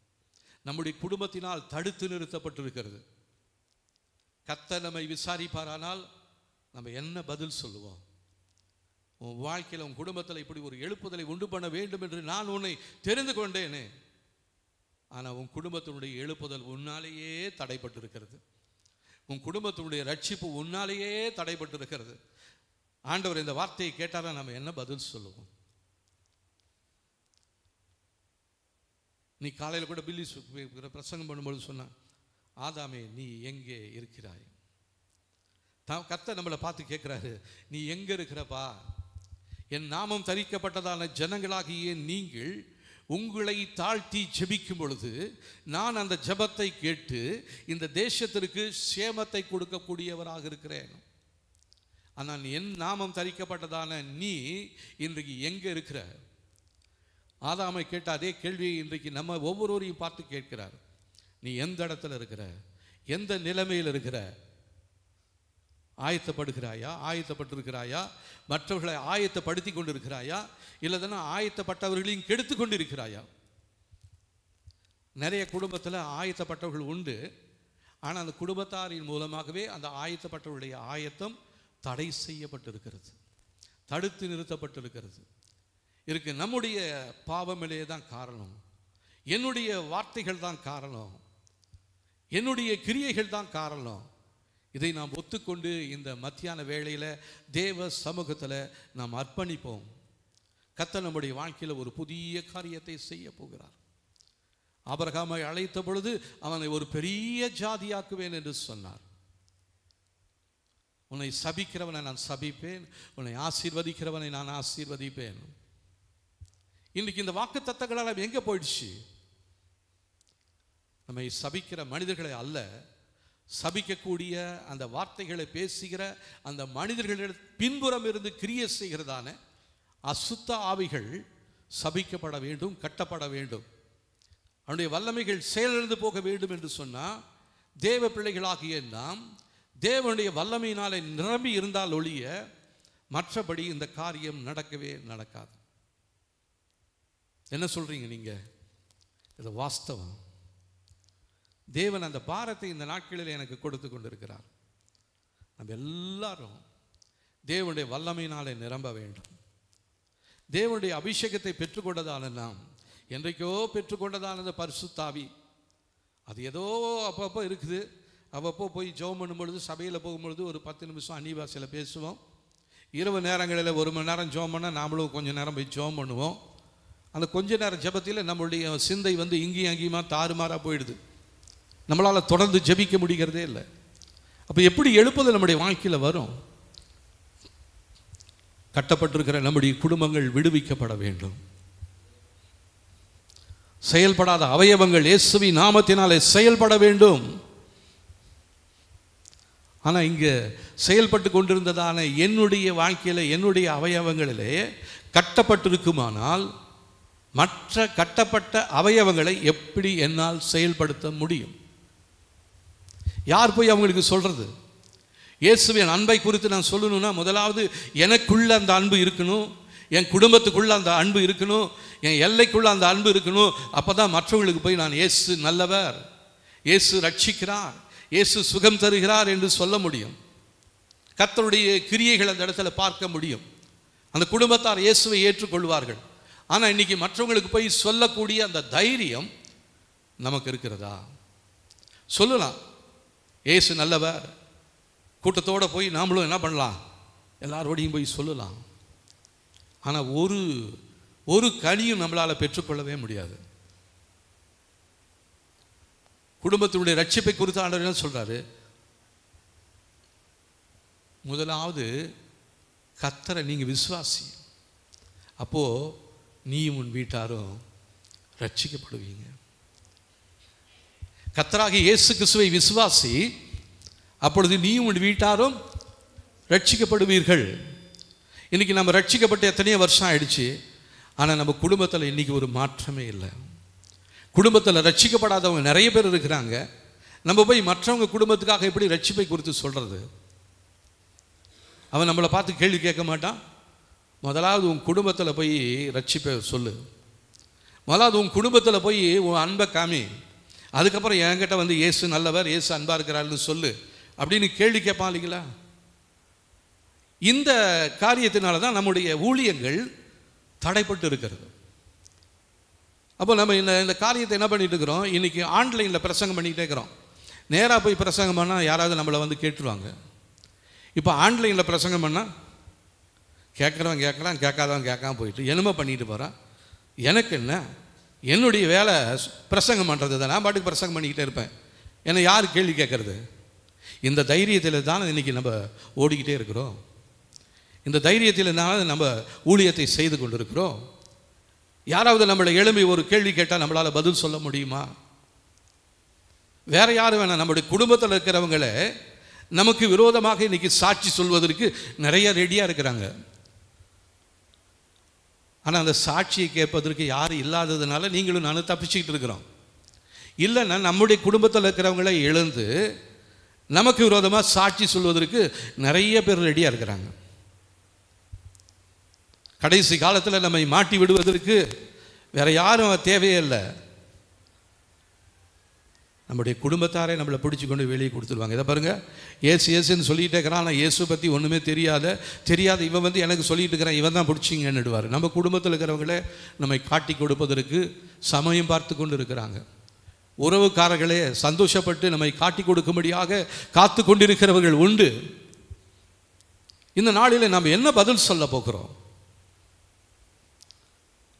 நம்முடைய குடும்பத்தினால் தடுத்து நிறுத்தப்பட்டிருக்கிறது. கர்த்தர் நம்மை விசாரிப்பாரானால் நம்ம என்ன பதில் சொல்லுவோம்? உன் வாழ்க்கையில், உன் குடும்பத்தில் இப்படி ஒரு எழுப்புதலை உண்டு பண்ண வேண்டும் என்று நான் உன்னை தெரிந்து கொண்டேனே, ஆனால் உன் குடும்பத்தினுடைய எழுப்புதல் உன்னாலேயே தடைப்பட்டிருக்கிறது, உன் குடும்பத்தினுடைய ரட்சிப்பு உன்னாலேயே தடைப்பட்டிருக்கிறது. ஆண்டவர் இந்த வார்த்தையை கேட்டாரா நம்ம என்ன பதில் சொல்லுவோம்? நீ காலையில் கூட பில்லி பிரசங்கம் பண்ணும்போது சொன்னான், ஆதாமே நீ எங்கே இருக்கிறாய்? கர்த்தர் நம்மளை பார்த்து கேட்குறாரு, நீ எங்கே இருக்கிறப்பா? என் நாமம் தரிக்கப்பட்டதான ஜனங்களாகிய நீங்கள் உங்களை தாழ்த்தி ஜெபிக்கும் பொழுது நான் அந்த ஜெபத்தை கேட்டு இந்த தேசத்திற்கு சேமத்தை கொடுக்கக்கூடியவராக இருக்கிறேன். ஆனால் என் நாமம் தரிக்கப்பட்டதான நீ இன்றைக்கு எங்கே இருக்கிற? ஆதாமை கேட்ட அதே கேள்வியை இன்றைக்கு நம்ம ஒவ்வொருவரையும் பார்த்து கேட்கிறார். நீ எந்த இடத்துல இருக்கிற? எந்த நிலைமையில் இருக்கிற? ஆயத்தப்படுகிறாயா? ஆயத்தப்பட்டிருக்கிறாயா? மற்றவர்களை ஆயத்தப்படுத்தி கொண்டிருக்கிறாயா? இல்லைன்னா ஆயத்தப்பட்டவர்களையும் கெடுத்து கொண்டு இருக்கிறாயா? நிறைய குடும்பத்தில் ஆயத்தப்பட்டவர்கள் உண்டு, ஆனால் அந்த குடும்பத்தாரின் மூலமாகவே அந்த ஆயத்தப்பட்டவர்களுடைய ஆயத்தம் தடை செய்யப்பட்டிருக்கிறது, தடுத்து நிறுத்தப்பட்டிருக்கிறது. இருக்கு நம்முடைய பாவமிலே தான் காரணம், என்னுடைய வார்த்தைகள் தான் காரணம், என்னுடைய கிரியைகள் தான் காரணம். இதை நாம் ஒத்துக்கொண்டு இந்த மத்தியான வேளையில் தேவ சமூகத்தில் நாம் அர்ப்பணிப்போம். கர்த்தர் நம்முடைய வாழ்க்கையில் ஒரு புதிய காரியத்தை செய்ய போகிறார். ஆபிரகாமை அழைத்த பொழுது அவனை ஒரு பெரிய ஜாதியாக்குவேன் என்று சொன்னார். உன்னை சபிக்கிறவனை நான் சபிப்பேன், உன்னை ஆசீர்வதிக்கிறவனை நான் ஆசீர்வதிப்பேன். இன்றைக்கு இந்த வாக்கு தத்தங்களால் எங்கே போயிடுச்சு? நம்மை சபிக்கிற மனிதர்களை அல்ல, சபிக்கக்கூடிய அந்த வார்த்தைகளை பேசுகிற அந்த மனிதர்களின் பின்புறம் இருந்து கிரியை செய்கிறதான அசுத்த ஆவிகள் சபிக்கப்பட வேண்டும், கட்டப்பட வேண்டும். அவனுடைய வல்லமைகள் செயலிழந்து போக வேண்டும் என்று சொன்னால் தேவ பிள்ளைகளாகிய நாம் தேவனுடைய வல்லமையினாலே நிரம்பி இருந்தால் ஒழிய மற்றபடி இந்த காரியம் நடக்கவே நடக்காது. என்ன சொல்றீங்க நீங்க? இது வாஸ்தவம். தேவன் அந்த பாரத்தை இந்த நாட்களில் எனக்கு கொடுத்து கொண்டிருக்கிறார். நம்ம எல்லாரும் தேவனுடைய வல்லமையினாலே நிரம்ப வேண்டும். தேவனுடைய அபிஷேகத்தை பெற்றுக்கொண்டதான நாம், என்றைக்கோ பெற்றுக்கொண்டதான அந்த பரிசுத்த ஆவி அது ஏதோ அப்பப்போ இருக்குது. அப்பப்போ போய் ஜெபம் பண்ணும்பொழுது, சபையில் போகும்பொழுது ஒரு 10 நிமிஷம் அந்நிய பாஷையில் பேசுவோம். இரவு நேரங்களில் 1 மணி நேரம் ஜெபம் பண்ணால் நாமளும் கொஞ்சம் நேரம் போய் ஜெபம் பண்ணுவோம். அந்த கொஞ்ச நேரம் ஜெபத்தில் நம்மளுடைய சிந்தை இங்கேயும் அங்கேயுமா தாறுமாறாக போயிடுது. நம்மளால் தொடர்ந்து ஜெபிக்க முடிகிறதே இல்லை. அப்போ எப்படி எழுப்புதல் நம்முடைய வாழ்க்கையில் வரும்? கட்டப்பட்டிருக்கிற நம்முடைய குடும்பங்கள் விடுவிக்கப்பட வேண்டும். செயல்படாத அவயவங்கள் இயேசுவின் நாமத்தினாலே செயல்பட வேண்டும். ஆனால் இங்கே செயல்பட்டு கொண்டிருந்ததான என்னுடைய வாழ்க்கையில், என்னுடைய அவயவங்களிலே கட்டப்பட்டிருக்குமானால் மற்ற கட்டப்பட்ட அவயவங்களை எப்படி என்னால் செயல்படுத்த முடியும்? யார் போய் அவங்களுக்கு சொல்றது? இயேசுவின் அன்பை குறித்து நான் சொல்லணும்னா முதலாவது எனக்குள்ள அந்த அன்பு இருக்கணும், என் குடும்பத்துக்குள்ள அந்த அன்பு இருக்கணும், என் எல்லைக்குள்ள அந்த அன்பு இருக்கணும். அப்போ தான் மற்றவங்களுக்கு போய் நான் இயேசு நல்லவர், இயேசு ரட்சிக்கிறார், இயேசு சுகம் தருகிறார் என்று சொல்ல முடியும். கர்த்தருடைய கிரியைகள் அந்த இடத்துல பார்க்க முடியும். அந்த குடும்பத்தார் இயேசுவை ஏற்றுக்கொள்வார்கள். ஆனால் இன்னைக்கு மற்றவங்களுக்கு போய் சொல்லக்கூடிய அந்த தைரியம் நமக்கு இருக்கிறதா? சொல்லலாம், இயேசு நல்லவர், கூட்டத்தோடு போய் நாமளும் என்ன பண்ணலாம், எல்லாரோடையும் போய் சொல்லலாம். ஆனால் ஒரு கனியும் நம்மளால் பெற்றுக்கொள்ளவே முடியாது. குடும்பத்தினுடைய ரட்சிப்பை குறித்து ஆண்டவர் என்ன சொல்றாரு? முதலாவது கர்த்தரை நீங்க விசுவாசி, அப்போ நீயும் உன் வீட்டாரும் ரட்சிக்கப்படுவீங்க. கர்த்தராகிய இயேசு கிறிஸ்துவை விசுவாசி, அப்பொழுது நீயும் உன் வீட்டாரும் ரட்சிக்கப்படுவீர்கள். இன்னைக்கு நம்ம ரட்சிக்கப்பட்டு எத்தனையோ வருஷம் ஆயிடுச்சு, ஆனால் நம்ம குடும்பத்தில் இன்னைக்கு ஒரு மாற்றமே இல்லை. குடும்பத்தில் ரட்சிக்கப்படாதவங்க நிறைய பேர் இருக்கிறாங்க. நம்ம போய் மற்றவங்க குடும்பத்துக்காக எப்படி ரட்சிப்பை குறித்து சொல்றது? அவன் நம்மளை பார்த்து கேள்வி கேட்க மாட்டான். முதலாவது உன் குடும்பத்தில் போய் ரட்சிப்பை சொல்லு. முதலாவது உன் குடும்பத்தில் போய் உன் அன்பை காமி. அதுக்கப்புறம் என்கிட்ட வந்து இயேசு நல்லவர், இயேசு அன்பா இருக்கிறாருன்னு சொல்லு அப்படின்னு கேள்வி கேட்பான் இல்லைங்களா? இந்த காரியத்தினால தான் நம்முடைய ஊழியங்கள் தடைப்பட்டு இருக்கிறது. அப்போ நம்ம இந்த காரியத்தை என்ன பண்ணிட்டு இருக்கிறோம்? இன்னைக்கு ஆன்லைனில் பிரசங்கம் பண்ணிக்கிட்டே இருக்கிறோம். நேராக போய் பிரசங்கம் பண்ணால் யாராவது நம்மளை வந்து கேட்டுருவாங்க. இப்போ ஆன்லைனில் பிரசங்கம் பண்ணால் கேட்குறவன் கேட்குறான், கேட்காதவன் கேட்காம போயிட்டு என்னமோ பண்ணிட்டு போகிறான். எனக்கு என்ன, என்னுடைய வேலை பிரசங்கம் பண்ணுறது தான். நான் பாட்டுக்கு பிரசங்கம் பண்ணிக்கிட்டே இருப்பேன். என்னை யார் கேள்வி கேட்கறது? இந்த தைரியத்தில் தான் இன்றைக்கி நம்ம ஓடிக்கிட்டே இருக்கிறோம். இந்த தைரியத்தில் தான் நம்ம ஊழியத்தை செய்து கொண்டு இருக்கிறோம். யாராவது நம்மளை எழும்பி ஒரு கேள்வி கேட்டால் நம்மளால் பதில் சொல்ல முடியுமா? வேற யாரும் வேணாம், நம்முடைய குடும்பத்தில் இருக்கிறவங்கள நமக்கு விரோதமாக இன்னைக்கு சாட்சி சொல்வதற்கு நிறைய ரெடியாக இருக்கிறாங்க. ஆனால் அந்த சாட்சியை கேட்பதற்கு யாரும் இல்லாததுனால நீங்களும் நானும் தப்பிச்சுக்கிட்டு இருக்கிறோம். இல்லைன்னா நம்முடைய குடும்பத்தில் இருக்கிறவங்கள எழுந்து நமக்கு விரோதமாக சாட்சி சொல்வதற்கு நிறைய பேர் ரெடியாக இருக்கிறாங்க. கடைசி காலத்தில் நம்மை மாட்டி விடுவதற்கு வேற யாரும் தேவையே இல்லை. நம்முடைய குடும்பத்தாரே நம்மளை பிடிச்சி கொண்டு வெளியே கொடுத்துருவாங்க. இதை பாருங்க, ஏசுன்னு சொல்லிகிட்டே இருக்கிறான், ஆனால் இயேசு பற்றி ஒன்றுமே தெரியாத இவன் வந்து எனக்கு சொல்லிட்டு இருக்கிறான், இவன் தான் பிடிச்சிங்கன்னுடுவார். நம்ம குடும்பத்தில் இருக்கிறவங்களே நம்மை காட்டி கொடுப்பதற்கு சமயம் பார்த்து கொண்டு இருக்கிறாங்க. உறவுக்காரர்களே சந்தோஷப்பட்டு நம்மை காட்டி கொடுக்கும்படியாக காத்து கொண்டிருக்கிறவர்கள் உண்டு. இந்த நாளில் நாம் என்ன பதில் சொல்ல போகிறோம்?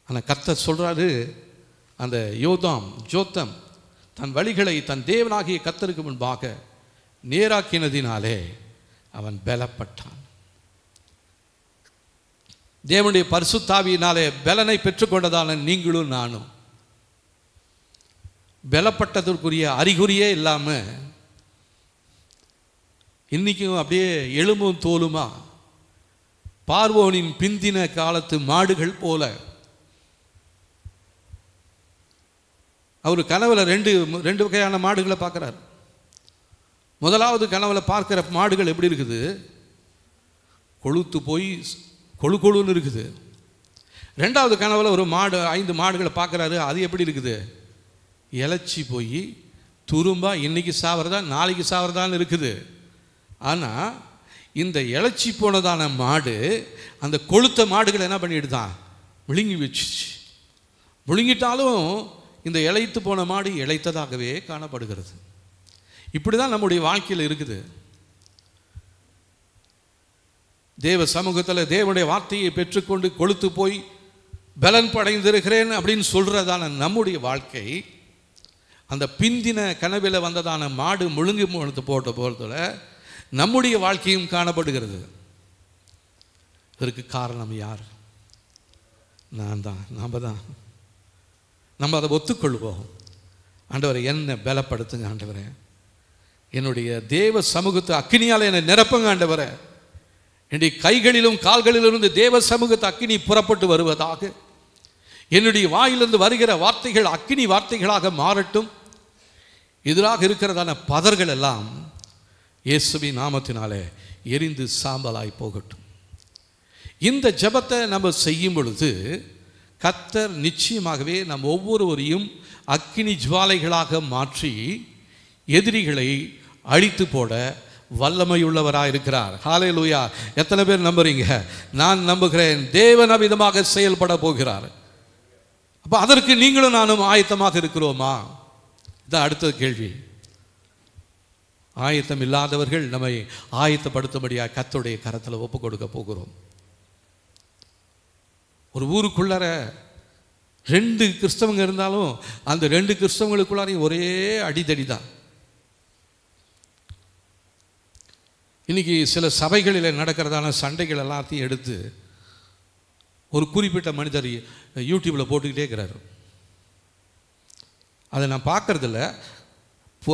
ஆனால் கர்த்தர் சொல்றாரு, அந்த ஜோத்தம் தன் வழிகளை தன் தேவனாகிய கர்த்தருக்கு முன்பாக நேராக்கினதினாலே அவன் பலப்பட்டான். தேவனுடைய பரிசுத்தாவியினாலே பலனை பெற்றுக்கொண்டதான நீங்களும் நானும் பலப்பட்டதற்குரிய அறிகுறியே இல்லாமல் இன்னைக்கும் அப்படியே எலும்பும் தோலுமா பார்வோனின் பிந்தின காலத்து மாடுகள் போல. அவர் கனவுல ரெண்டு வகையான மாடுகளை பார்க்குறார். முதலாவது கனவுல பார்க்குற மாடுகள் எப்படி இருக்குது? கொழுத்து போய் கொழுன்னு இருக்குது. ரெண்டாவது கனவுல ஒரு 5 மாடுகளை பார்க்குறாரு. அது எப்படி இருக்குது? இலைச்சி போய் துரும்பா இன்னைக்கு சாவறதா நாளைக்கு சாவறதான்னு இருக்குது. ஆனால் இந்த இலைச்சி போனதான மாடு அந்த கொழுத்த மாடுகளை என்ன பண்ணிடுதான்? விழுங்கி வச்சிச்சு. விழுங்கிட்டாலும் இந்த இளைத்து போன மாடு இளைத்ததாகவே காணப்படுகிறது. இப்படி தான் நம்முடைய வாழ்க்கையில் இருக்குது. தேவ சமூகத்தில் தேவனுடைய வார்த்தையை பெற்றுக்கொண்டு கொழுத்து போய் பலன் படைந்திருக்கிறேன் அப்படின்னு சொல்றதான நம்முடைய வாழ்க்கை அந்த பிந்தின கனவில் வந்ததான மாடு முழுங்கி போட்ட போகிறதுல நம்முடைய வாழ்க்கையும் காணப்படுகிறது. இதற்கு காரணம் யார்? நாம் தான். நம்ம அதை ஒத்துக்கொள்வோம். ஆண்டவரை என்ன பலப்படுத்துங்க ஆண்டவரே, என்னுடைய தேவ சமூகத்தை அக்கினியால் என்னை நிரப்புங்க ஆண்டவரே. என்னுடைய கைகளிலும் கால்களிலிருந்து தேவ சமூகத்தை அக்கினி புறப்பட்டு வருவதாக, என்னுடைய வாயிலிருந்து வருகிற வார்த்தைகள் அக்கினி வார்த்தைகளாக மாறட்டும். எதிராக இருக்கிறதான பதர்கள் எல்லாம் இயேசுவின் நாமத்தினாலே எரிந்து சாம்பலாய் போகட்டும். இந்த ஜெபத்தை நம்ம செய்யும் பொழுது கர்த்தர் நிச்சயமாகவே நம் ஒவ்வொருவரையும் அக்கினி ஜுவாலைகளாக மாற்றி எதிரிகளை அழித்து போட வல்லமையுள்ளவராக இருக்கிறார். ஹல்லேலூயா! எத்தனை பேர் நம்புறீங்க? நான் நம்புகிறேன். தேவன் அவ்விதமாக செயல்பட போகிறார். அப்போ அதற்கு நீங்களும் நானும் ஆயத்தமாக இருக்கிறோமா? இதான் அடுத்த கேள்வி. ஆயத்தம் இல்லாதவர்கள் நம்மை ஆயத்தப்படுத்தும்படியாக கர்த்தருடைய கரத்தில் ஒப்பு கொடுக்க போகிறோம். ஒரு ஊருக்குள்ளார 2 கிறிஸ்தவங்க இருந்தாலும் அந்த 2 கிறிஸ்தவங்களுக்குள்ளாரையும் ஒரே அடிதடி தான். இன்னைக்கு சில சபைகளில் நடக்கிறதான சண்டைகள் எல்லாத்தையும் எடுத்து ஒரு குறிப்பிட்ட மனிதர் யூடியூப்பில் போட்டுக்கிட்டே இருக்கிறார். அதை நான் பார்க்கறதில்ல.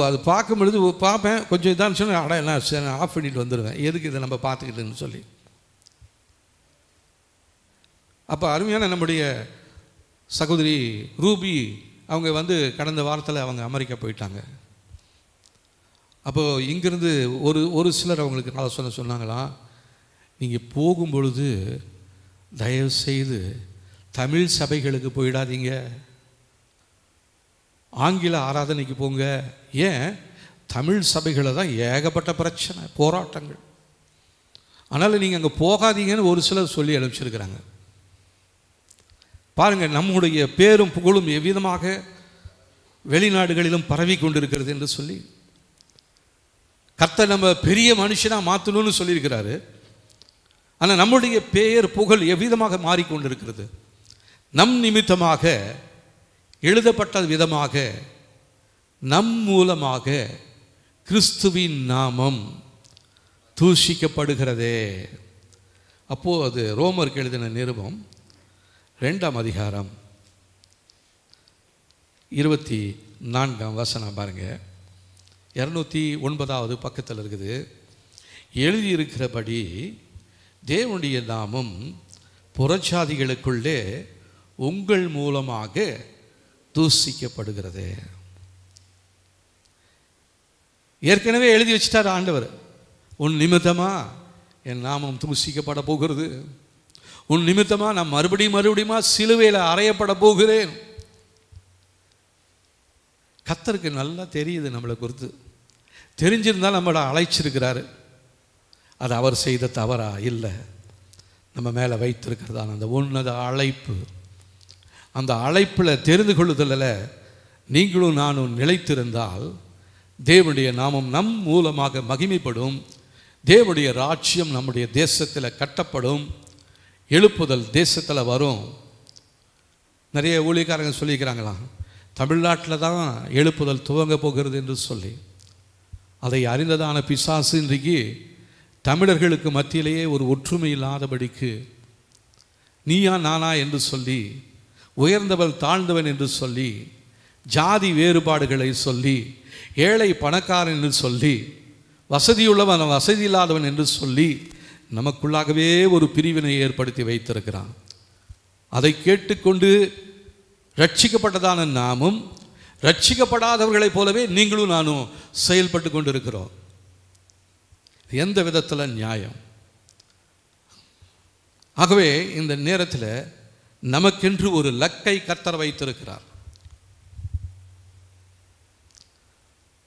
அது பார்க்கும் பொழுது பார்ப்பேன், கொஞ்சம் இதான்னு சொன்னால் அட என்ன ஆஃப் பண்ணிட்டு வந்துடுவேன். எதுக்கு இதை நம்ம பார்த்துக்கிட்டுன்னு சொல்லி. அப்போ அருமையான நம்முடைய சகோதரி ரூபி அவங்க கடந்த வாரத்தில் அவங்க அமெரிக்கா போயிட்டாங்க. அப்போது இங்கேருந்து ஒரு சிலர் அவங்களுக்கு ஆலோசனை சொன்னாங்களாம், நீங்கள் போகும்பொழுது தயவுசெய்து தமிழ் சபைகளுக்கு போயிடாதீங்க, ஆங்கில ஆராதனைக்கு போங்க. ஏன்? தமிழ் சபைகளில் தான் ஏகப்பட்ட பிரச்சனை, போராட்டங்கள். அதனால் நீங்கள் அங்கே போகாதீங்கன்னு ஒரு சிலர் சொல்லி அனுப்பிச்சிருக்கிறாங்க. பாருங்கள், நம்முடைய பேரும் புகழும் எவ்விதமாக வெளிநாடுகளிலும் பரவி கொண்டிருக்கிறது என்று சொல்லி கர்த்தர் நம்ம பெரிய மனுஷனாக மாற்றணும்னு சொல்லியிருக்கிறாரு. ஆனால் நம்முடைய பெயர் புகழ் எவ்விதமாக மாறிக்கொண்டிருக்கிறது. நம் நிமித்தமாக எழுதப்பட்ட விதமாக நம் மூலமாக கிறிஸ்துவின் நாமம் தூஷிக்கப்படுகிறதே. அப்போது அது ரோமருக்கு எழுதின நிருபம் 2ஆம் அதிகாரம் 24ஆம் வசனம் பாருங்க. 209வது பக்கத்தில் இருக்குது. எழுதியிருக்கிறபடி தேவனுடைய நாமம் புறஜாதிகளுக்குள்ளே உங்கள் மூலமாக தூஷிக்கப்படுகிறது. ஏற்கனவே எழுதி வச்சிட்டார் ஆண்டவர். உன் நிமித்தமா என் நாமம் தூஷிக்கப்பட போகிறது, உன் நிமித்தமா நான் மறுபடியும் சிலுவையில் அறையப்பட போகிறேன். கர்த்தருக்கு நல்லா தெரியுது நம்மளை குறித்து. தெரிஞ்சிருந்தால் நம்மளை அழைச்சிருக்கிறாரு. அது அவர் செய்த தவறா? இல்லை, நம்ம மேலே வைத்திருக்கிறதான அந்த உன்னத அழைப்பு. அந்த அழைப்பில் தெரிந்து கொள்ளுதலில் நீங்களும் நானும் நிலைத்திருந்தால் தேவனுடைய நாமம் நம் மூலமாக மகிமைப்படும். தேவனுடைய ராஜ்யம் நம்முடைய தேசத்தில் கட்டப்படும். எழுப்புதல் தேசத்தில் வரும். நிறைய ஊழியக்காரங்க சொல்லிக்கிறாங்களாம், தமிழ்நாட்டில் தான் எழுப்புதல் துவங்க போகிறது என்று சொல்லி. அதை அறிந்ததான பிசாசு இன்றைக்கு தமிழர்களுக்கு மத்தியிலேயே ஒரு ஒற்றுமை இல்லாதபடிக்கு நீயா நானா என்று சொல்லி, உயர்ந்தவன் தாழ்ந்தவன் என்று சொல்லி, ஜாதி வேறுபாடுகளை சொல்லி, ஏழை பணக்காரன் என்று சொல்லி, வசதியுள்ளவன் வசதி இல்லாதவன் என்று சொல்லி நமக்குள்ளாகவே ஒரு பிரிவினை ஏற்படுத்தி வைத்திருக்கிறான். அதை கேட்டுக்கொண்டு ரட்சிக்கப்பட்டதான நாமும் ரட்சிக்கப்படாதவர்களைப் போலவே நீங்களும் நானும் செயல்பட்டு கொண்டு இருக்கிறோம். எந்த விதத்தில் நியாயம்? ஆகவே இந்த நேரத்தில் நமக்கென்று ஒரு லக்கை கர்த்தர் வைத்திருக்கிறார்.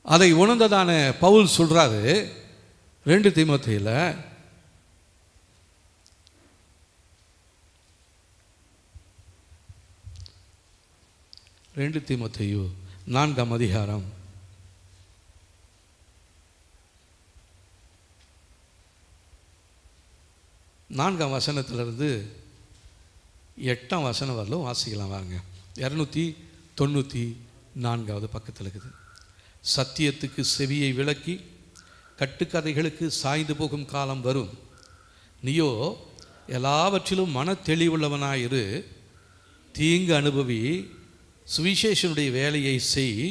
அதை உணர்ந்ததான பவுல் சொல்றாரு 2 தீமோத்தேயுல, தீமோத்தேயு 4ஆம் அதிகாரம் 4ஆம் வசனத்திலிருந்து 8ஆம் வசனம் வரலும் வாசிக்கலாம் வாங்க. 294வது பக்கத்தில் இருக்குது. சத்தியத்துக்கு செவியை விலக்கி கட்டுக்கதைகளுக்கு சாய்ந்து போகும் காலம் வரும். நீயோ எல்லாவற்றிலும் மன தெளிவுள்ளவனாயிரு, தீங்கு அனுபவி, சுவிசேஷனுடைய வேலையை செய்,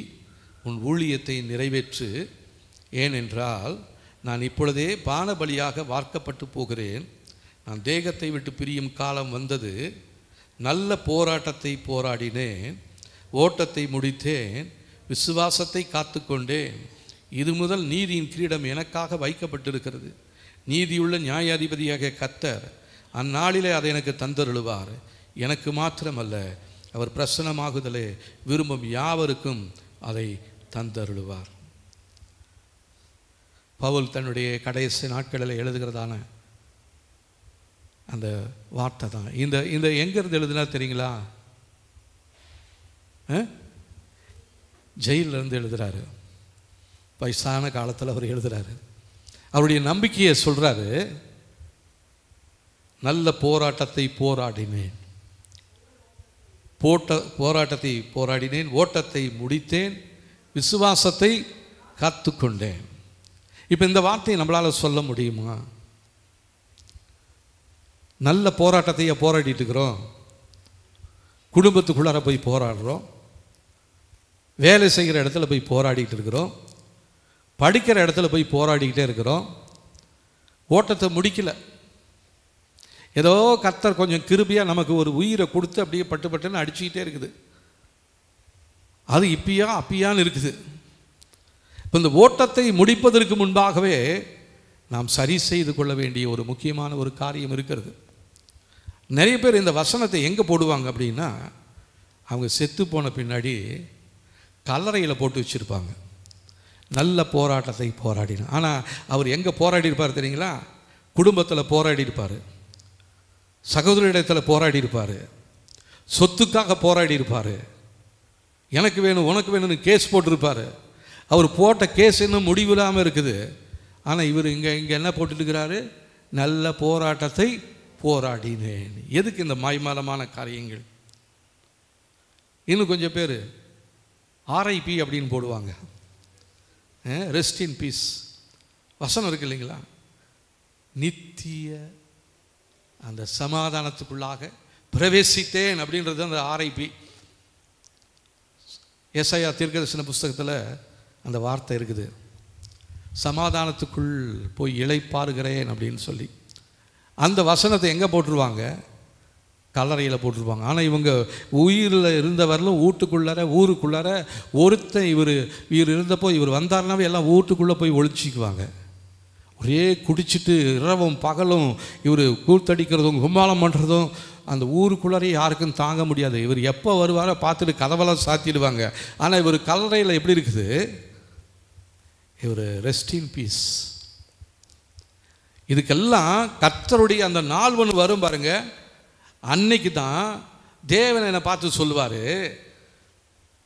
உன் ஊழியத்தை நிறைவேற்று. ஏனென்றால் நான் இப்பொழுதே பானபலியாக வார்க்கப்பட்டு போகிறேன். நான் தேகத்தை விட்டு பிரியும் காலம் வந்தது. நல்ல போராட்டத்தை போராடினேன், ஓட்டத்தை முடித்தேன், விசுவாசத்தை காத்து கொண்டேன். இது முதல் நீதியின் கிரீடம் எனக்காக வைக்கப்பட்டிருக்கிறது. நீதியுள்ள நியாயாதிபதியாக கர்த்தர் அந்நாளிலே அதை எனக்கு தந்தருளுவார். எனக்கு மாத்திரமல்ல, அவர் பிரசன்னமாகுதலே விரும்பும் யாவருக்கும் அதை தந்தருளுவார். பவுல் தன்னுடைய கடைசி நாட்களில் எழுதுகிறதான அந்த வார்த்தை தான். இந்த எங்கேருந்து எழுதுனா தெரியுங்களா? ஜெயிலிருந்து எழுதுகிறாரு. வயசான காலத்தில் அவர் எழுதுகிறாரு. அவருடைய நம்பிக்கையை சொல்கிறாரு. நல்ல போராட்டத்தை போராடினேன், போராட்டத்தை போராடினேன், ஓட்டத்தை முடித்தேன், விசுவாசத்தை காத்துக்கொண்டேன். இப்போ இந்த வார்த்தையை நம்மளால் சொல்ல முடியுமா? நல்ல போராட்டத்தையே போராடிட்டு இருக்கிறோம். குடும்பத்துக்குள்ளார போய் போராடுறோம், வேலை செய்கிற இடத்துல போய் போராடிட்டு இருக்கிறோம், படிக்கிற இடத்துல போய் போராடிக்கிட்டே இருக்கிறோம். ஓட்டத்தை முடிக்கலை. ஏதோ கர்த்தர் கொஞ்சம் கிருபையாக நமக்கு ஒரு உயிரை கொடுத்து அப்படியே பட்டு பட்டுன்னு அடிச்சுக்கிட்டே இருக்குது. அது இப்பயா அப்பயான்னு இருக்குது. இப்போ இந்த ஓட்டத்தை முடிப்பதற்கு முன்பாகவே நாம் சரி செய்து கொள்ள வேண்டிய ஒரு முக்கியமான ஒரு காரியம் இருக்கிறது. நிறைய பேர் இந்த வசனத்தை எங்கே போடுவாங்க அப்படின்னா, அவங்க செத்து போன பின்னாடி கல்லறையில் போட்டு வச்சுருப்பாங்க. நல்ல போராட்டத்தை போராடினார். ஆனால் அவர் எங்கே போராடி இருப்பார் தெரியுங்களா? குடும்பத்தில் போராடி இருப்பார், சகோதரிடத்தில் போராடி இருப்பார், சொத்துக்காக போராடி இருப்பார், எனக்கு வேணும் உனக்கு வேணும்னு கேஸ் போட்டிருப்பார். அவர் போட்ட கேஸ் இன்னும் முடிவில்லாமல் இருக்குது. ஆனால் இவர் இங்கே என்ன போட்டுருக்கிறாரு? நல்ல போராட்டத்தை போராடினேன். எதுக்கு இந்த மாய்மாலமான காரியங்கள்? இன்னும் கொஞ்சம் பேர் ஆர்ஐபி அப்படின்னு போடுவாங்க, ரெஸ்ட் இன் பீஸ். வசனம் இருக்கு இல்லைங்களா? நித்திய அந்த சமாதானத்துக்குள்ளாக பிரவேசித்தேன் அப்படின்றது அந்த ஆர்ஐபி. ஏசாயா தீர்க்கதரிசன புஸ்தகத்தில் அந்த வார்த்தை இருக்குது, சமாதானத்துக்குள் போய் இளைப்பாறுகிறேன் அப்படின்னு சொல்லி. அந்த வசனத்தை எங்கே போட்டுருவாங்க? கல்லறையில் போட்டிருப்பாங்க. ஆனால் இவங்க உயிரில் இருந்தவர்களும் வீட்டுக்குள்ளார ஊருக்குள்ளார ஒருத்தன் இவர் இருந்தப்போ இவர் வந்தார்னாவே எல்லாம் வீட்டுக்குள்ளே போய் ஒழிச்சிக்குவாங்க. ஒரே குடிச்சிட்டு இரவும் பகலும் இவர் கூத்தடிக்கிறதும் கும்மாளம் பண்ணுறதும் அந்த ஊருக்குள்ளாரே யாருக்கும் தாங்க முடியாது. இவர் எப்போ வருவாரோ பார்த்துட்டு கதவெல்லாம் சாத்திடுவாங்க. ஆனால் இவர் கல்லறையில் எப்படி இருக்குது? இவர் ரெஸ்ட் இன் பீஸ். இதுக்கெல்லாம் கர்த்தருடைய அந்த நாள் ஒன்று வரும் பாருங்க. அன்னைக்கு தான் தேவன் என்னை பார்த்து சொல்லுவார்,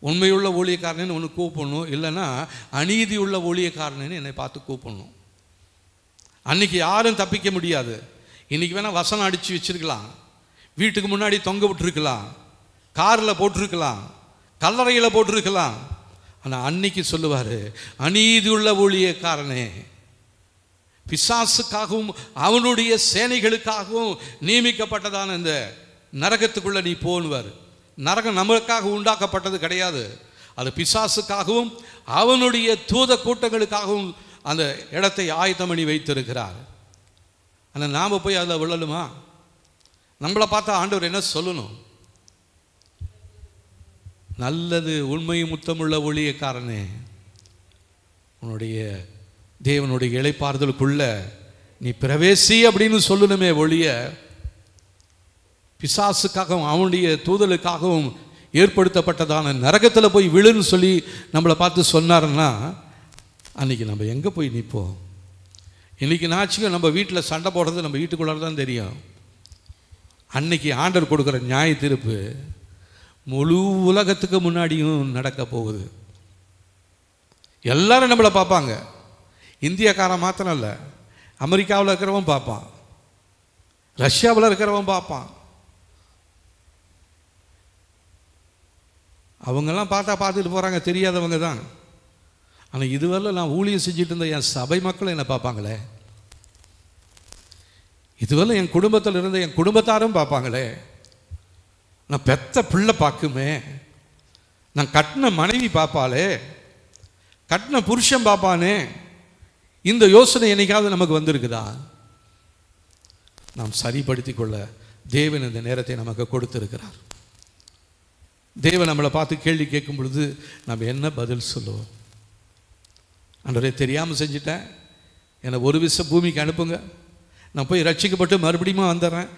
உண்மையுள்ள ஊழியக்காரனு ஒன்று கூப்பிடணும், இல்லைன்னா அநீதி உள்ள ஊழியக்காரனு என்னை பார்த்து கூப்பிடணும். அன்னைக்கு யாரும் தப்பிக்க முடியாது. இன்னைக்கு வேணால் வசனம் அடித்து வச்சிருக்கலாம், வீட்டுக்கு முன்னாடி தொங்க விட்டுருக்கலாம், காரில் போட்டிருக்கலாம், கல்லறையில் போட்டிருக்கலாம். ஆனால் அன்னைக்கு சொல்லுவார், அநீதி உள்ள ஊழியக்காரனே, பிசாசுக்காகவும் அவனுடைய சேனைகளுக்காகவும் நியமிக்கப்பட்டதான இந்த நரகத்துக்குள்ளே நீ போன்வார். நரகம் நமக்காக உண்டாக்கப்பட்டது கிடையாது, அது பிசாசுக்காகவும் அவனுடைய தூத கூட்டங்களுக்காகவும் அந்த இடத்தை ஆயத்தம் பண்ணி வைத்திருக்கிறார். ஆனால் நாம் போய் அதில் விழலுமா? நம்மளை பார்த்தா ஆண்டவர் என்ன சொல்லணும்? நல்லது உண்மையும் முத்தமுள்ள ஊழியக்காரனே, உன்னுடைய தேவனுடைய இளைப்பாறுதலுக்குள்ள நீ பிரவேசி அப்படின்னு சொல்லணுமே ஒழிய, பிசாசுக்காகவும் அவனுடைய தூதலுக்காகவும் ஏற்படுத்தப்பட்டதான நரகத்தில் போய் விழுன்னு சொல்லி நம்மளை பார்த்து சொன்னாருன்னா அன்றைக்கி நம்ம எங்கே போய் நிற்போம்? இன்றைக்கி நாச்சுக்கு நம்ம வீட்டில் சண்டை போடுறது நம்ம வீட்டுக்குள்ளார தான் தெரியும். அன்னைக்கு ஆண்டவர் கொடுக்குற நியாய தீர்ப்பு முழு உலகத்துக்கு முன்னாடியும் நடக்க போகுது. எல்லாரும் நம்மளை பார்ப்பாங்க. இந்தியாக்காரன் மாத்திரம் இல்லை, அமெரிக்காவில் இருக்கிறவன் பார்ப்பான், ரஷ்யாவில் இருக்கிறவன் பார்ப்பான். அவங்கெல்லாம் பார்த்துட்டு போகிறாங்க, தெரியாதவங்க தான். ஆனால் இதுவரை நான் ஊழியம் செஞ்சுட்டு இருந்த என் சபை மக்கள் என்னை பார்ப்பாங்களே, இதுவரை என் குடும்பத்தில் இருந்த என் குடும்பத்தாரும் பார்ப்பாங்களே, நான் பெத்த பிள்ளை பார்க்குமே, நான் கட்டின மனைவி பார்ப்பாளே, கட்டின புருஷன் பார்ப்பானே, இந்த யோசனை என்னைக்காவது நமக்கு வந்திருக்குதா? நாம் சரிப்படுத்தி கொள்ள தேவன் இந்த நேரத்தை நமக்கு கொடுத்திருக்கிறார். தேவன் நம்மளை பார்த்து கேள்வி கேட்கும் பொழுது நம்ம என்ன பதில் சொல்லுவோம்? ஆண்டவரே, தெரியாமல் செஞ்சுட்டேன், என்னை ஒரு விஷயம் பூமிக்கு அனுப்புங்க, நான் போய் ரட்சிக்கப்பட்டு மறுபடியும் வந்துடுறேன்.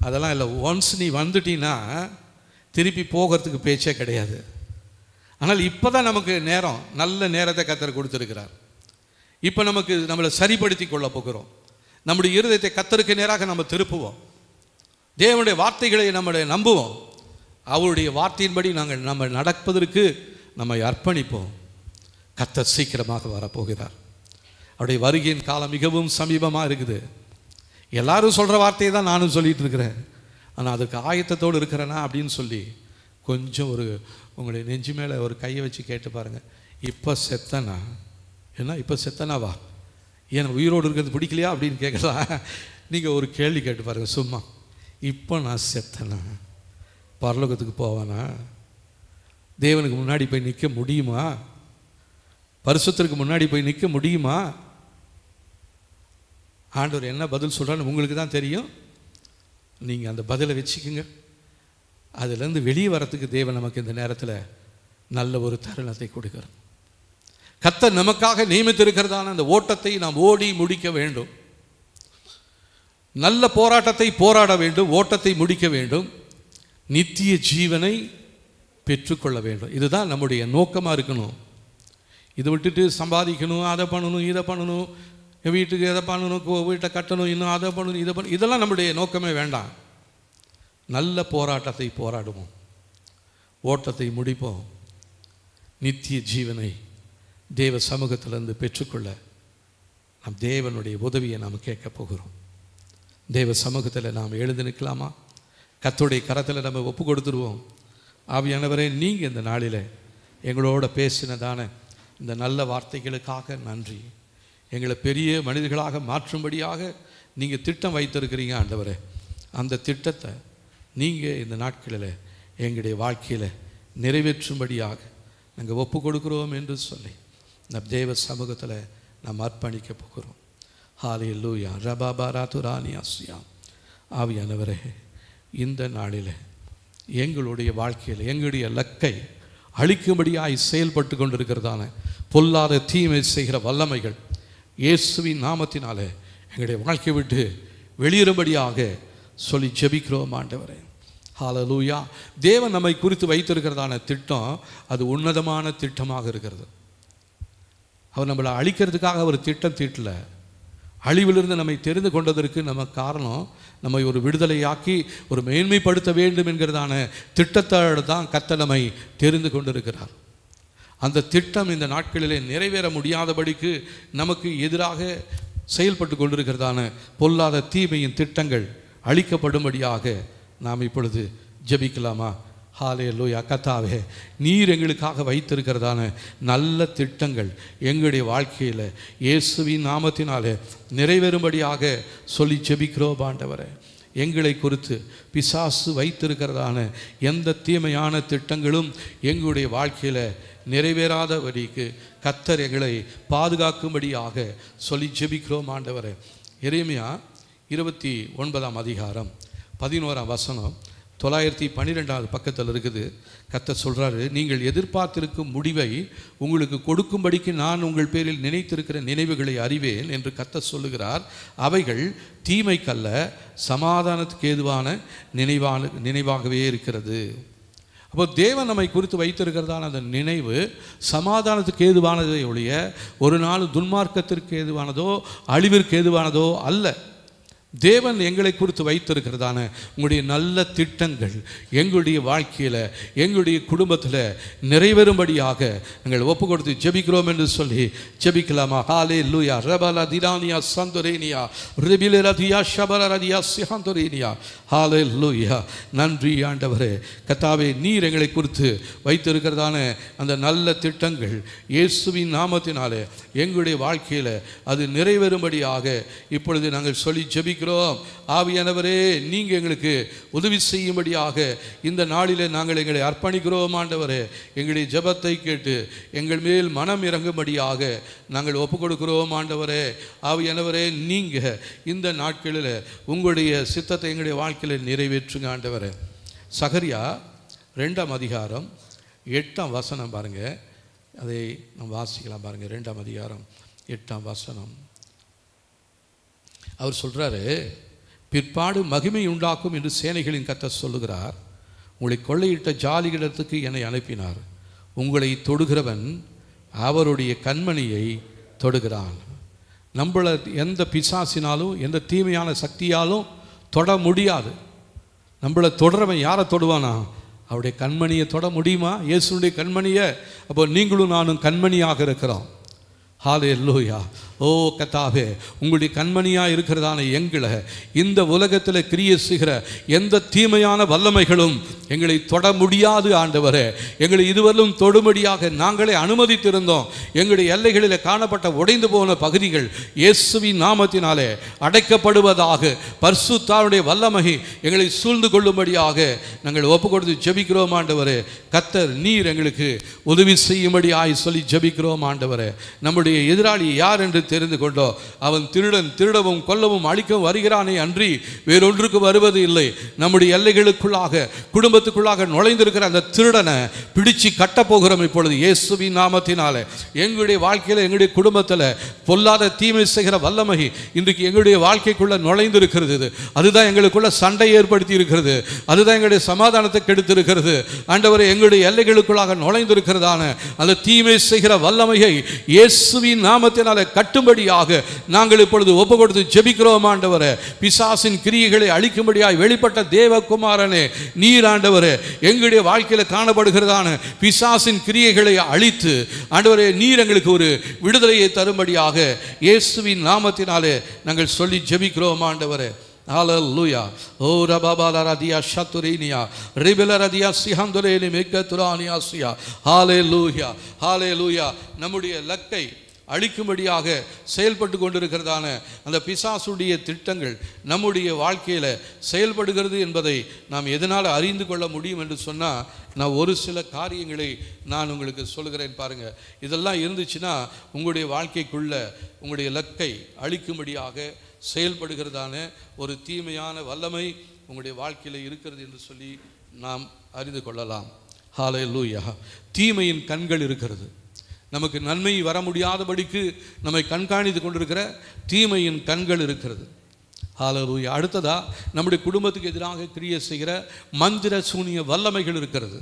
அதெல்லாம் இல்லை. ஒன்ஸ் நீ வந்துட்டீன்னா திருப்பி போகிறதுக்கு பேச்சே கிடையாது. ஆனால் இப்போ தான் நமக்கு நேரம், நல்ல நேரத்தை கர்த்தர் கொடுத்துருக்கிறார். இப்போ நம்மளை சரிப்படுத்தி கொள்ள போகிறோம். நம்முடைய இருதயத்தை கர்த்தருக்கு நேராக நம்ம திருப்புவோம். தேவனுடைய வார்த்தைகளை நம்மளை நம்புவோம். அவருடைய வார்த்தையின்படி நம்ம நடப்பதற்கு நம்மை அர்ப்பணிப்போம். கர்த்தர் சீக்கிரமாக வரப்போகிறார். அவருடைய வருகையின் காலம் மிகவும் சமீபமாக இருக்குது. எல்லாரும் சொல்கிற வார்த்தையை தான் நானும் சொல்லிகிட்டு இருக்கிறேன். ஆனால் அதுக்கு ஆயத்தத்தோடு இருக்கிறேனா அப்படின்னு சொல்லி கொஞ்சம் உங்களுடைய நெஞ்சு மேலே ஒரு கையை வச்சு கேட்டு பாருங்கள். இப்போ செத்தனா என்ன? இப்போ செத்தனாவா? ஏன் உயிரோடு இருக்கிறது பிடிக்கலையா அப்படின்னு கேட்கலாம். நீங்கள் ஒரு கேள்வி கேட்டு பாருங்கள் சும்மா. இப்போ நான் செத்தனா பரலோகத்துக்கு போவானா? தேவனுக்கு முன்னாடி போய் நிற்க முடியுமா? பரிசுத்தருக்கு முன்னாடி போய் நிற்க முடியுமா? ஆண்டவர் என்ன பதில் சொல்கிறான்னு உங்களுக்கு தான் தெரியும். நீங்கள் அந்த பதிலை வச்சுக்கோங்க. அதுலேருந்து வெளியே வரத்துக்கு தேவன் நமக்கு இந்த நேரத்தில் நல்ல ஒரு தருணத்தை கொடுக்கிறார். கர்த்தர் நமக்காக நியமித்திருக்கிறதான அந்த ஓட்டத்தை நாம் ஓடி முடிக்க வேண்டும். நல்ல போராட்டத்தை போராட வேண்டும், ஓட்டத்தை முடிக்க வேண்டும், நித்திய ஜீவனை பெற்றுக்கொள்ள வேண்டும். இதுதான் நம்முடைய நோக்கமாக இருக்கணும். இதை விட்டுட்டு சம்பாதிக்கணும், அதை பண்ணணும், இதை பண்ணணும், வீட்டுக்கு எதை பண்ணணும், வீட்டை கட்டணும், இன்னும் அதை பண்ணணும், இதை பண்ணணும், இதெல்லாம் நம்முடைய நோக்கமே வேண்டாம். நல்ல போராட்டத்தை போராடுவோம், ஓட்டத்தை முடிப்போம், நித்திய ஜீவனை தேவ சமூகத்திலிருந்து பெற்றுக்கொள்ள நாம் தேவனுடைய உதவியை நாம் கேட்க போகிறோம். தேவ சமூகத்தில் நாம் எழுந்து நிற்கலாமா? கர்த்தருடைய கரத்தில் நம்ம ஒப்பு கொடுத்துருவோம். ஆவியானவரே, நீங்கள் இந்த நாளில் எங்களோட பேசினதான இந்த நல்ல வார்த்தைகளுக்காக நன்றி. எங்களை பெரிய மனிதர்களாக மாற்றும்படியாக நீங்கள் திட்டம் வைத்திருக்கிறீங்க ஆண்டவரே. அந்த திட்டத்தை நீங்கள் இந்த நாட்களில் எங்களுடைய வாழ்க்கையில் நிறைவேற்றும்படியாக நாங்கள் ஒப்பு கொடுக்குறோம் என்று சொல்லி நம் தேவ சமூகத்தில் நாம் அர்ப்பணிக்க போகிறோம். ஹல்லேலூயா. ரபாபாராதுரானியாஸ்யா. ஆவியானவரே, இந்த நாளில் எங்களுடைய வாழ்க்கையில் எங்களுடைய லக்கை அழிக்கும்படியாய் செயல்பட்டு கொண்டிருக்கிறதான பொல்லாத தீமை செய்கிற வல்லமைகள் இயேசுவின் நாமத்தினாலே எங்களுடைய வாழ்க்கை விட்டு வெளியேறும்படியாக சொல்லி ஜெபிக்கிறோம் ஆண்டவரே. ஹல்லேலூயா. தேவன் நம்மை குறித்து வைத்திருக்கிறதான திட்டம் அது உன்னதமான திட்டமாக இருக்கிறது. அவர் நம்மளை அழிக்கிறதுக்காக அவர் திட்டம் தீட்டல. அழிவிலிருந்து நம்மை தெரிந்து கொண்டதற்கு நம்ம காரணம் நம்மை ஒரு விடுதலையாக்கி ஒரு மேன்மைப்படுத்த வேண்டும் என்கிறதான திட்டத்தோடு தான் கர்த்தர் நம்மை தெரிந்து கொண்டிருக்கிறார். அந்த திட்டம் இந்த நாட்களிலே நிறைவேற முடியாதபடிக்கு நமக்கு எதிராக செயல்பட்டு கொண்டிருக்கிறதான பொல்லாத தீமையின் திட்டங்கள் அழிக்கப்படும்படியாக நாம் இப்பொழுது ஜெபிக்கலாமா? ஹல்லேலூயா. கர்த்தாவே, நீர் எங்களுக்காக வைத்திருக்கிறதான நல்ல திட்டங்கள் எங்களுடைய வாழ்க்கையில் இயேசுவின் நாமத்தினாலே நிறைவேறும்படியாக சொல்லி ஜெபிக்கிறோம் ஆண்டவரே. எங்களை குறித்து பிசாசு வைத்திருக்கிறதான எந்த தீமையான திட்டங்களும் எங்களுடைய வாழ்க்கையில் நிறைவேறாதபடிக்கு கர்த்தர் எங்களை பாதுகாக்கும்படியாக சொல்லி ஜெபிக்கிறோம் ஆண்டவரே. எரேமியா 29ஆம் அதிகாரம் 11ஆம் வசனம் 912வது பக்கத்தில் இருக்குது. கர்த்தர் சொல்கிறாரு, நீங்கள் எதிர்பார்த்திருக்கும் முடிவை உங்களுக்கு கொடுக்கும்படிக்கு நான் உங்கள் பேரில் நினைத்திருக்கிற நினைவுகளை அறிவேன் என்று கர்த்தர் சொல்லுகிறார். அவைகள் தீமைக்கல்ல, சமாதானத்துக்கு ஏதுவான நினைவாகவே இருக்கிறது. அப்போ தேவன் நம்மை குறித்து வைத்திருக்கிறதான அந்த நினைவு சமாதானத்துக்கு ஏதுவானதை ஒழிய ஒரு நாள் துன்மார்க்கத்திற்கு ஏதுவானதோ அழிவிற்கு ஏதுவானதோ அல்ல. தேவன் எங்களை குறித்து வைத்திருக்கிறதான உங்களுடைய நல்ல திட்டங்கள் எங்களுடைய வாழ்க்கையில் எங்களுடைய குடும்பத்தில் நிறைவேறும்படியாக நாங்கள் ஒப்பு கொடுத்து ஜெபிக்கிறோம் என்று சொல்லி ஜெபிக்கலாமா? ஹல்லேலூயா. ரபலா திரானியா சந்தோரேனியா ரிபிலரதியா ஷபரரதியா சிஹந்தோரேனியா. ஹல்லேலூயா. நன்றி ஆண்டவரே. கர்த்தாவே, நீர் எங்களை குறித்து வைத்திருக்கிறதான அந்த நல்ல திட்டங்கள் இயேசுவின் நாமத்தினாலே எங்களுடைய வாழ்க்கையில் அது நிறைவேறும்படியாக இப்பொழுது நாங்கள் சொல்லி ஜெபிக்கிறோம். ஆவியானவரே, நீங்கள் எங்களுக்கு உதவி செய்யும்படியாக இந்த நாளிலே நாங்கள் எங்களை அர்ப்பணிக்கிறோம் ஆண்டவரே. எங்களுடைய ஜெபத்தை கேட்டு எங்கள் மேல் மனம் இறங்கும்படியாக நாங்கள் ஒப்பு கொடுக்கிறோம் ஆண்டவரே. ஆவியானவரே, நீங்கள் இந்த நாட்களில் உங்களுடைய சித்தத்தை எங்களுடைய வாழ்க்கையில் நிறைவேற்றுங்க ஆண்டவரே. சகரியா 2ஆம் அதிகாரம் 8ஆம் வசனம் பாருங்கள். அதை நம்ம வாசிக்கலாம் பாருங்கள். 2ஆம் அதிகாரம் 8ஆம் வசனம். அவர் சொல்கிறாரு, பிற்பாடு மகிமை உண்டாக்கும் என்று சேனைகளின் கர்த்தர் சொல்லுகிறார். உங்களை கொள்ளையிட்ட ஜாலிகளிடத்துக்கு என்னை அனுப்பினார். உங்களை தொடுகிறவன் அவருடைய கண்மணியை தொடுகிறான். நம்மளை எந்த பிசாசினாலும் எந்த தீமையான சக்தியாலும் தொட முடியாது. நம்மளை தொடரவன் யாரை தொடுவானா? அவருடைய கண்மணியை தொட முடியுமா? இயேசுடைய கண்மணியை. அப்போ நீங்களும் நானும் கண்மணியாக இருக்கிறோம். ஹல்லேலூயா. ஓ கர்த்தாவே, உங்களுடைய கண்மணியாக இருக்கிறதான எங்களை இந்த உலகத்தில் கிரியை செய்கிற எந்த தீமையான வல்லமைகளும் எங்களை தொட முடியாது ஆண்டவரே. எங்களை இதுவரையிலும் தொடும்படியாக நாங்களே அனுமதித்திருந்தோம். எங்களுடைய எல்லைகளில் காணப்பட்ட உடைந்து போன பகுதிகள் இயேசுவின் நாமத்தினாலே அடைக்கப்படுவதாக. பரிசுத்தாவினுடைய வல்லமை எங்களை சூழ்ந்து கொள்ளும்படியாக நாங்கள் ஒப்பு கொடுத்து ஜெபிக்கிறோம் ஆண்டவரே. கர்த்தர் நீர் எங்களுக்கு உதவி செய்யும்படியாய் சொல்லி ஜெபிக்கிறோம் ஆண்டவரே. நம்முடைய எதிராளி யார் என்று தெரிந்து கொண்டோம். அவன் திருடன், திருடவும் கொல்லவும் அழிக்கவும் வருகிறானே அன்றி வேறொன்றுக்கு வருவது இல்லை. நம்முடைய எல்லைகளுக்குள்ளாக குடும்பத்துக்குள்ளாக நுழைந்திருக்கிற அந்த திருடனை பிடிச்சு கட்டப்போகிறோம் இப்பொழுது இயேசுவின் நாமத்தினாலே. எங்களுடைய வாழ்க்கையில் எங்களுடைய குடும்பத்தில் பொல்லாத தீமை செய்கிற வல்லமை இன்றைக்கு எங்களுடைய வாழ்க்கைக்குள்ள நுழைந்திருக்கிறது. அதுதான் எங்களுக்குள்ள சண்டை ஏற்படுத்தி இருக்கிறது. அதுதான் எங்களுடைய சமாதானத்தை கெடுத்திருக்கிறது. ஆண்டவரே, எங்களுடைய எல்லைகளுக்குள்ளாக நுழைந்திருக்கிறதான அந்த தீமை செய்கிற வல்லமையை இயேசுவின் நாமத்தினாலே கட்டும்படியாக நாங்கள் இப்பொழுது ஒப்பு கொடுத்து ஜெபிக்கிறோம் ஆண்டவரே. பிசாசின் கிரியைகளை அழிக்கும்படியாய் வெளிப்பட்ட தேவகுமாரனே நீர் ஆண்டவரே, எங்களுடைய வாழ்க்கையில் காணப்படுகிறதான பிசாசின் கிரியைகளை அழித்து ஆண்டவரே நீர் எங்களுக்கு ஒரு விடுதலையை தரும்படியாக இயேசுவின் நாமத்தினாலே நாங்கள் சொல்லி ஜெபிக்கிறோம் ஆண்டவரே. ஹல்லேலூயா. ஓ ரபாபாலா ரதியா ஷத்துரீனியா ரிபல ரதியா சிஹந்துரேனி மேக்கதுரானியாசியா. ஹல்லேலூயா, ஹல்லேலூயா. நம்முடைய லக்கை அழிக்கும்படியாக செயல்பட்டு கொண்டிருக்கிறதான அந்த பிசாசுடைய திட்டங்கள் நம்முடைய வாழ்க்கையில் செயல்படுகிறது என்பதை நாம் எதனால் அறிந்து கொள்ள முடியும் என்று சொன்னால், நான் ஒரு சில காரியங்களை நான் உங்களுக்கு சொல்கிறேன் பாருங்கள். இதெல்லாம் இருந்துச்சுன்னா உங்களுடைய வாழ்க்கைக்குள்ள உங்களுடைய லக்கை அழிக்கும்படியாக செயல்படுகிறதான ஒரு தீமையான வல்லமை உங்களுடைய வாழ்க்கையில் இருக்கிறது என்று சொல்லி நாம் அறிந்து கொள்ளலாம். ஹல்லேலூயா. தீமையின் கண்கள் இருக்கிறது. நமக்கு நன்மை வர முடியாதபடிக்கு நம்மை கண்காணித்து கொண்டிருக்கிற தீமையின் கண்கள் இருக்கிறது. ஹல்லேலூயா. அடுத்ததா நம்முடைய குடும்பத்துக்கு எதிராக கிரியை செய்கிற மந்திர சூனிய வல்லமைகள் இருக்கிறது.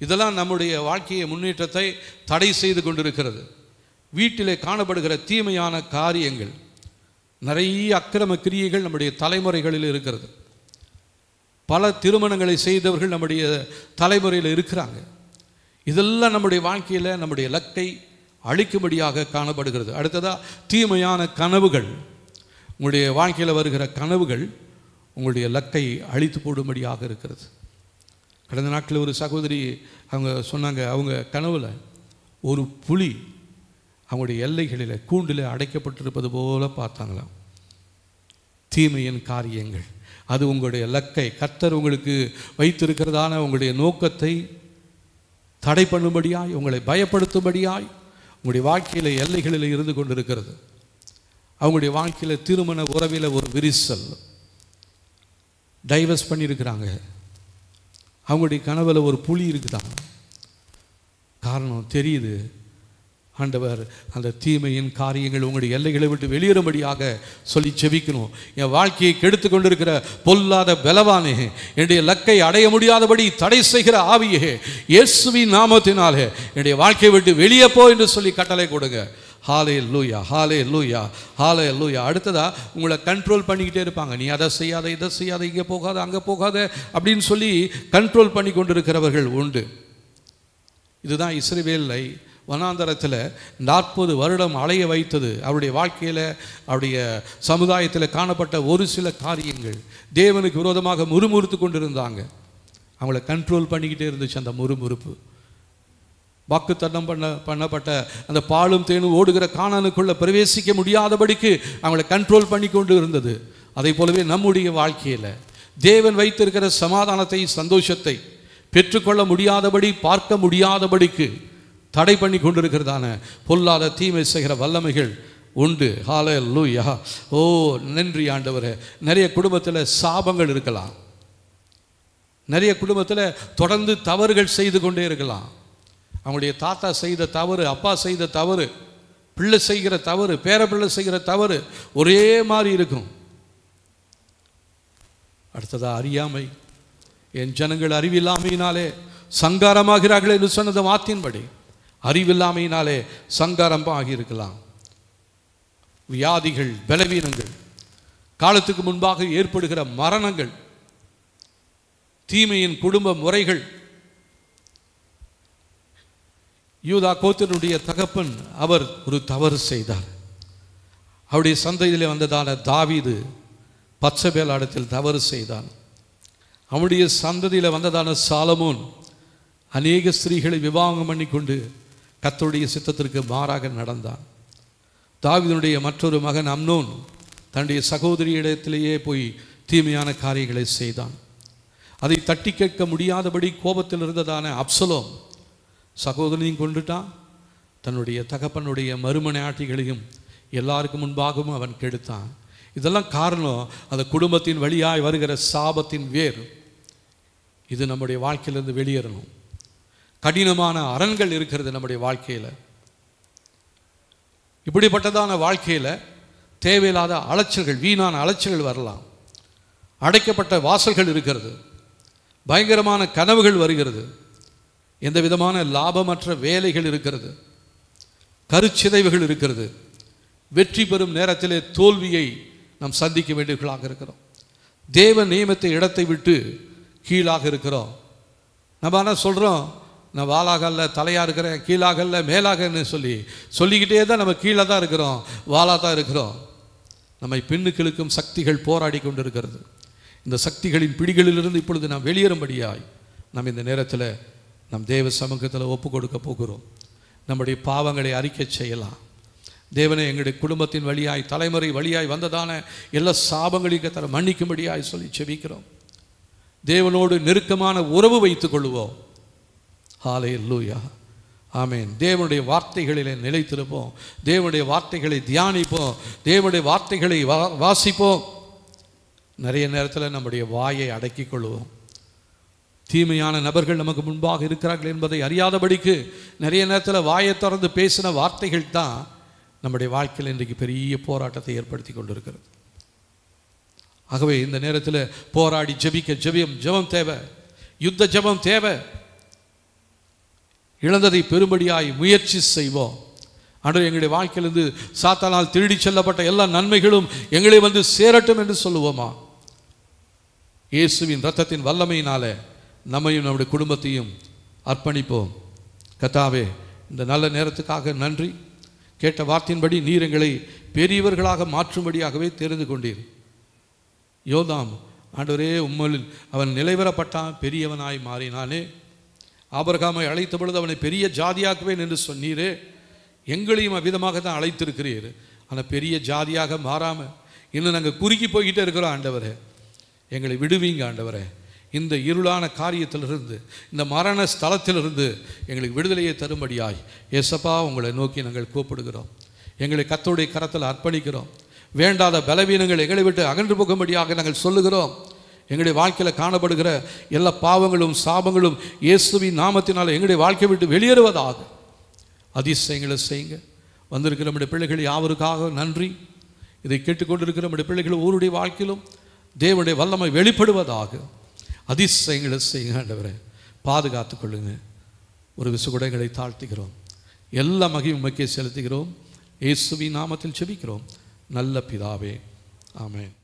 இதெல்லாம் நம்முடைய வாழ்க்கையை முன்னேற்றத்தை தடை செய்து கொண்டிருக்கிறது. வீட்டிலே காணப்படுகிற தீமையான காரியங்கள், நிறைய அக்கிரம கிரியைகள் நம்முடைய தலைமுறைகளில் இருக்கிறது. பல திருமணங்களை செய்தவர்கள் நம்முடைய தலைமுறையில் இருக்கிறாங்க. இதெல்லாம் நம்முடைய வாழ்க்கையில் நம்முடைய லக்கை அழிக்கும்படியாக காணப்படுகிறது. அடுத்ததாக தீமையான கனவுகள். உங்களுடைய வாழ்க்கையில் வருகிற கனவுகள் உங்களுடைய லக்கை அழித்து போடும்படியாக இருக்கிறது. கடந்த நாட்களில் ஒரு சகோதரி அவங்க சொன்னாங்க, அவங்க கனவில் ஒரு புலி அவங்களுடைய எல்லைகளில் கூண்டில் அடைக்கப்பட்டிருப்பது போல பார்த்தாங்களாம். தீமையின் காரியங்கள் அது உங்களுடைய லக்கை, கர்த்தர் உங்களுக்கு வைத்திருக்கிறதான உங்களுடைய நோக்கத்தை தடை பண்ணும்படியாய், உங்களை பயப்படுத்தும்படியாய் உங்களுடைய வாழ்க்கையில் எல்லைகளில் இருந்து கொண்டிருக்கிறது. அவங்களுடைய வாழ்க்கையில் திருமண உறவில் ஒரு விரிசல், டைவர்ஸ் பண்ணியிருக்கிறாங்க. அவங்களுடைய கனவுல ஒரு புலி இருக்குதாங்க. காரணம் தெரியுது. ஆண்டவர் அந்த தீமையின் காரியங்கள் உங்களுடைய எல்லைகளை விட்டு வெளியேறும்படியாக சொல்லி செபிக்கணும். என் வாழ்க்கையை கெடுத்து கொண்டிருக்கிற பொல்லாத பலவானே, என்னுடைய லக்கை அடைய முடியாதபடி தடை செய்கிற ஆவியே, இயேசுவின் நாமத்தினாலே என்னுடைய வாழ்க்கையை விட்டு வெளியே போ என்று சொல்லி கட்டளை கொடுங்க. ஹல்லேலூயா, ஹல்லேலூயா, ஹல்லேலூயா. அடுத்ததா உங்களை கண்ட்ரோல் பண்ணிக்கிட்டே இருப்பாங்க. நீ அதை செய்யாத, இதை செய்யாத, இங்கே போகாத, அங்கே போகாத அப்படின்னு சொல்லி கண்ட்ரோல் பண்ணி கொண்டிருக்கிறவர்கள் உண்டு. இதுதான் இஸ்ரவேலை வனாந்தரத்தில் 40 வருடம் அலைய வைத்தது. அவருடைய வாழ்க்கையில் அவருடைய சமுதாயத்தில் காணப்பட்ட ஒரு சில காரியங்கள் தேவனுக்கு விரோதமாக முறுமுறுத்து கொண்டிருந்தாங்க. அவங்கள கண்ட்ரோல் பண்ணிக்கிட்டே இருந்துச்சு அந்த முறுமுறுப்பு. வாக்குத்தத்தம் பண்ணப்பட்ட அந்த பாலும் தேனும் ஓடுகிற கானானுக்குள்ளே பிரவேசிக்க முடியாதபடிக்கு அவங்கள கண்ட்ரோல் பண்ணி கொண்டு இருந்தது. அதை போலவே நம்முடைய வாழ்க்கையில் தேவன் வைத்திருக்கிற சமாதானத்தை, சந்தோஷத்தை பெற்றுக்கொள்ள முடியாதபடி, பார்க்க முடியாதபடிக்கு தடை பண்ணி கொண்டிருக்கிறதான பொல்லாத தீமை செய்கிற வல்லமைகள் உண்டு. ஹல்லேலூயா. ஓ நன்றி ஆண்டவரே. நிறைய குடும்பத்தில் சாபங்கள் இருக்கலாம். நிறைய குடும்பத்தில் தொடர்ந்து தவறுகள் செய்து கொண்டே இருக்கலாம். அவங்களுடைய தாத்தா செய்த தவறு, அப்பா செய்த தவறு, பிள்ளை செய்கிற தவறு, பேரப்பிள்ளை செய்கிற தவறு ஒரே மாதிரி இருக்கும். அடுத்ததா அறியாமை. என் ஜனங்கள் அறிவில்லாமையினாலே சங்காரமாகிறார்கள் என்று சொன்னது வார்த்தையின்படி அறிவில்லாமையினாலே சங்காரம் ஆகியிருக்கலாம். வியாதிகள், பலவீனங்கள், காலத்துக்கு முன்பாக ஏற்படுகிற மரணங்கள், தீமையின் குடும்ப முறைகள். யூதா கோத்திரனுடைய தகப்பன் அவர் ஒரு தவறு செய்தார். அவருடைய சந்ததியிலே வந்ததான தாவீது பத்சபேலாடத்தில் தவறு செய்தான். அவனுடைய சந்ததியில் வந்ததான சாலமோன் அநேக ஸ்திரீகளை விவாகம் பண்ணி கொண்டு கர்த்தருடைய சித்தத்திற்கு மாறாக நடந்தான். தாவீதுடைய மற்றொரு மகன் அம்னோன் தன்னுடைய சகோதரியிடத்திலேயே போய் தீமையான காரியங்களை செய்தான். அதை தட்டி கேட்க முடியாதபடி கோபத்தில் இருந்ததான அப்சலோம் சகோதரனையும் கொண்டுட்டான், தன்னுடைய தகப்பனுடைய மறுமனையாட்டிகளையும் எல்லாருக்கும் முன்பாகவும் அவன் கெடுத்தான். இதெல்லாம் காரணம் அந்த குடும்பத்தின் வழியாய் வருகிற சாபத்தின் வேர். இது நம்முடைய வாழ்க்கையிலிருந்து வெளியேறணும். கடினமான அரண்கள் இருக்கிறது நம்முடைய வாழ்க்கையில். இப்படிப்பட்டதான வாழ்க்கையில் தேவையில்லாத அலைச்சல்கள், வீணான அலைச்சல்கள் வரலாம். அடைக்கப்பட்ட வாசல்கள் இருக்கிறது, பயங்கரமான கனவுகள் வருகிறது, எந்த விதமான லாபமற்ற வேலைகள் இருக்கிறது, கருச்சிதைவுகள் இருக்கிறது. வெற்றி பெறும் நேரத்திலே தோல்வியை நாம் சந்திக்க வேண்டியவர்களாக இருக்கிறோம். தேவ நியமத்தை இடத்தை விட்டு கீழாக இருக்கிறோம். நம்ம ஆனால் சொல்கிறோம், நான் வாளாக அல்ல தலையாக இருக்கிறேன், கீழாக அல்ல மேலாகன்னு சொல்லிக்கிட்டே தான் நம்ம கீழே தான் இருக்கிறோம், வாளாக தான் இருக்கிறோம். நம்மை பின்னுக்கு இழுக்கும் சக்திகள் போராடி கொண்டு இருக்கிறது. இந்த சக்திகளின் பிடிகளிலிருந்து இப்பொழுது நாம் வெளியேறும்படியாய் நாம் இந்த நேரத்தில் நம் தேவ சமூகத்தில் ஒப்பு கொடுக்க போகிறோம். நம்முடைய பாவங்களை அறிக்கை செய்யலாம். தேவனை எங்களுடைய குடும்பத்தின் வழியாய், தலைமுறை வழியாய் வந்ததான எல்லா சாபங்களையும் மன்னிக்கும்படியாய் சொல்லி செபிக்கிறோம். தேவனோடு நெருக்கமான உறவு வைத்துக் கொள்வோம். ஹல்லேலூயா, ஆமென். தேவனுடைய வார்த்தைகளிலே நிலைத்திருப்போம், தேவனுடைய வார்த்தைகளை தியானிப்போம், தேவனுடைய வார்த்தைகளை வாசிப்போம். நிறைய நேரத்தில் நம்முடைய வாயை அடக்கிக் கொள்வோம். தீமையான நபர்கள் நமக்கு முன்பாக இருக்கிறார்கள் என்பதை அறியாதபடிக்கு நிறைய நேரத்தில் வாயை திறந்து பேசின வார்த்தைகள் தான் நம்முடைய வாழ்க்கையில் இன்றைக்கு பெரிய போராட்டத்தை ஏற்படுத்தி கொண்டிருக்கிறது. ஆகவே இந்த நேரத்தில் போராடி ஜெபிக்க ஜெபம் தேவை, யுத்த ஜெபம் தேவை. இழந்ததை பெறும்படியாய் முயற்சி செய்வோம். ஆண்டவரே, எங்களுடைய வாழ்க்கையிலிருந்து சாத்தானால் திருடி செல்லப்பட்ட எல்லா நன்மைகளும் எங்களை வந்து சேரட்டும் என்று சொல்லுவோமா? இயேசுவின் இரத்தத்தின் வல்லமையினாலே நம்மையும் நம்முடைய குடும்பத்தையும் அர்ப்பணிப்போம். கர்த்தாவே, இந்த நல்ல நேரத்துக்காக நன்றி. கேட்ட வார்த்தையின்படி நீர் எங்களை பெரியவர்களாக மாற்றும்படியாகவே தெரிந்து கொண்டீர். யோதாம் ஆண்டவரே, உம்மில் அவன் நிலைவரப்பட்டான், பெரியவனாய் மாறினானே. ஆபிரகாமை அழைத்த பொழுது அவனை பெரிய ஜாதியாக்குவேன் என்று சொன்னீரே. எங்களையும் அவ்விதமாக தான் அழைத்திருக்கிறீர். ஆனால் பெரிய ஜாதியாக மாறாமல் இன்னும் நாங்கள் குறுக்கி போய்கிட்டே இருக்கிறோம். ஆண்டவரே, எங்களை விடுவீங்க. ஆண்டவரே, இந்த இருளான காரியத்திலிருந்து, இந்த மரண ஸ்தலத்திலிருந்து எங்களுக்கு விடுதலையை தரும்படியாய் ஏசப்பா உங்களை நோக்கி நாங்கள் கூப்பிடுகிறோம். எங்களை கர்த்தருடைய கரத்தில் அர்ப்பணிக்கிறோம். வேண்டாத பலவீனங்கள் எங்களை விட்டு அகன்று போகும்படியாக நாங்கள் சொல்லுகிறோம். எங்களுடைய வாழ்க்கையில் காணப்படுகிற எல்லா பாவங்களும் சாபங்களும் இயேசுவின் நாமத்தினால் எங்களுடைய வாழ்க்கை விட்டு வெளியேறுவதாக அதிசயங்களை செய்யுங்க. வந்திருக்கிற நம்முடைய பிள்ளைகள் யாவருக்காக நன்றி. இதை கேட்டுக்கொண்டிருக்கிற நம்முடைய பிள்ளைகள் ஒவ்வொருடைய வாழ்க்கையிலும் தேவனுடைய வல்லமை வெளிப்படுவதாக அதிசயங்களை செய்யுங்க. ஆண்டவரே, பாதுகாத்துக் கொள்ளுங்க. ஒரு விசுகுடைகளை தாழ்த்துகிறோம். எல்லா மகிமையும் உமக்கே செலுத்துகிறோம். இயேசுவின் நாமத்தில் ஜெபிக்கிறோம் நல்ல பிதாவே, ஆமென்.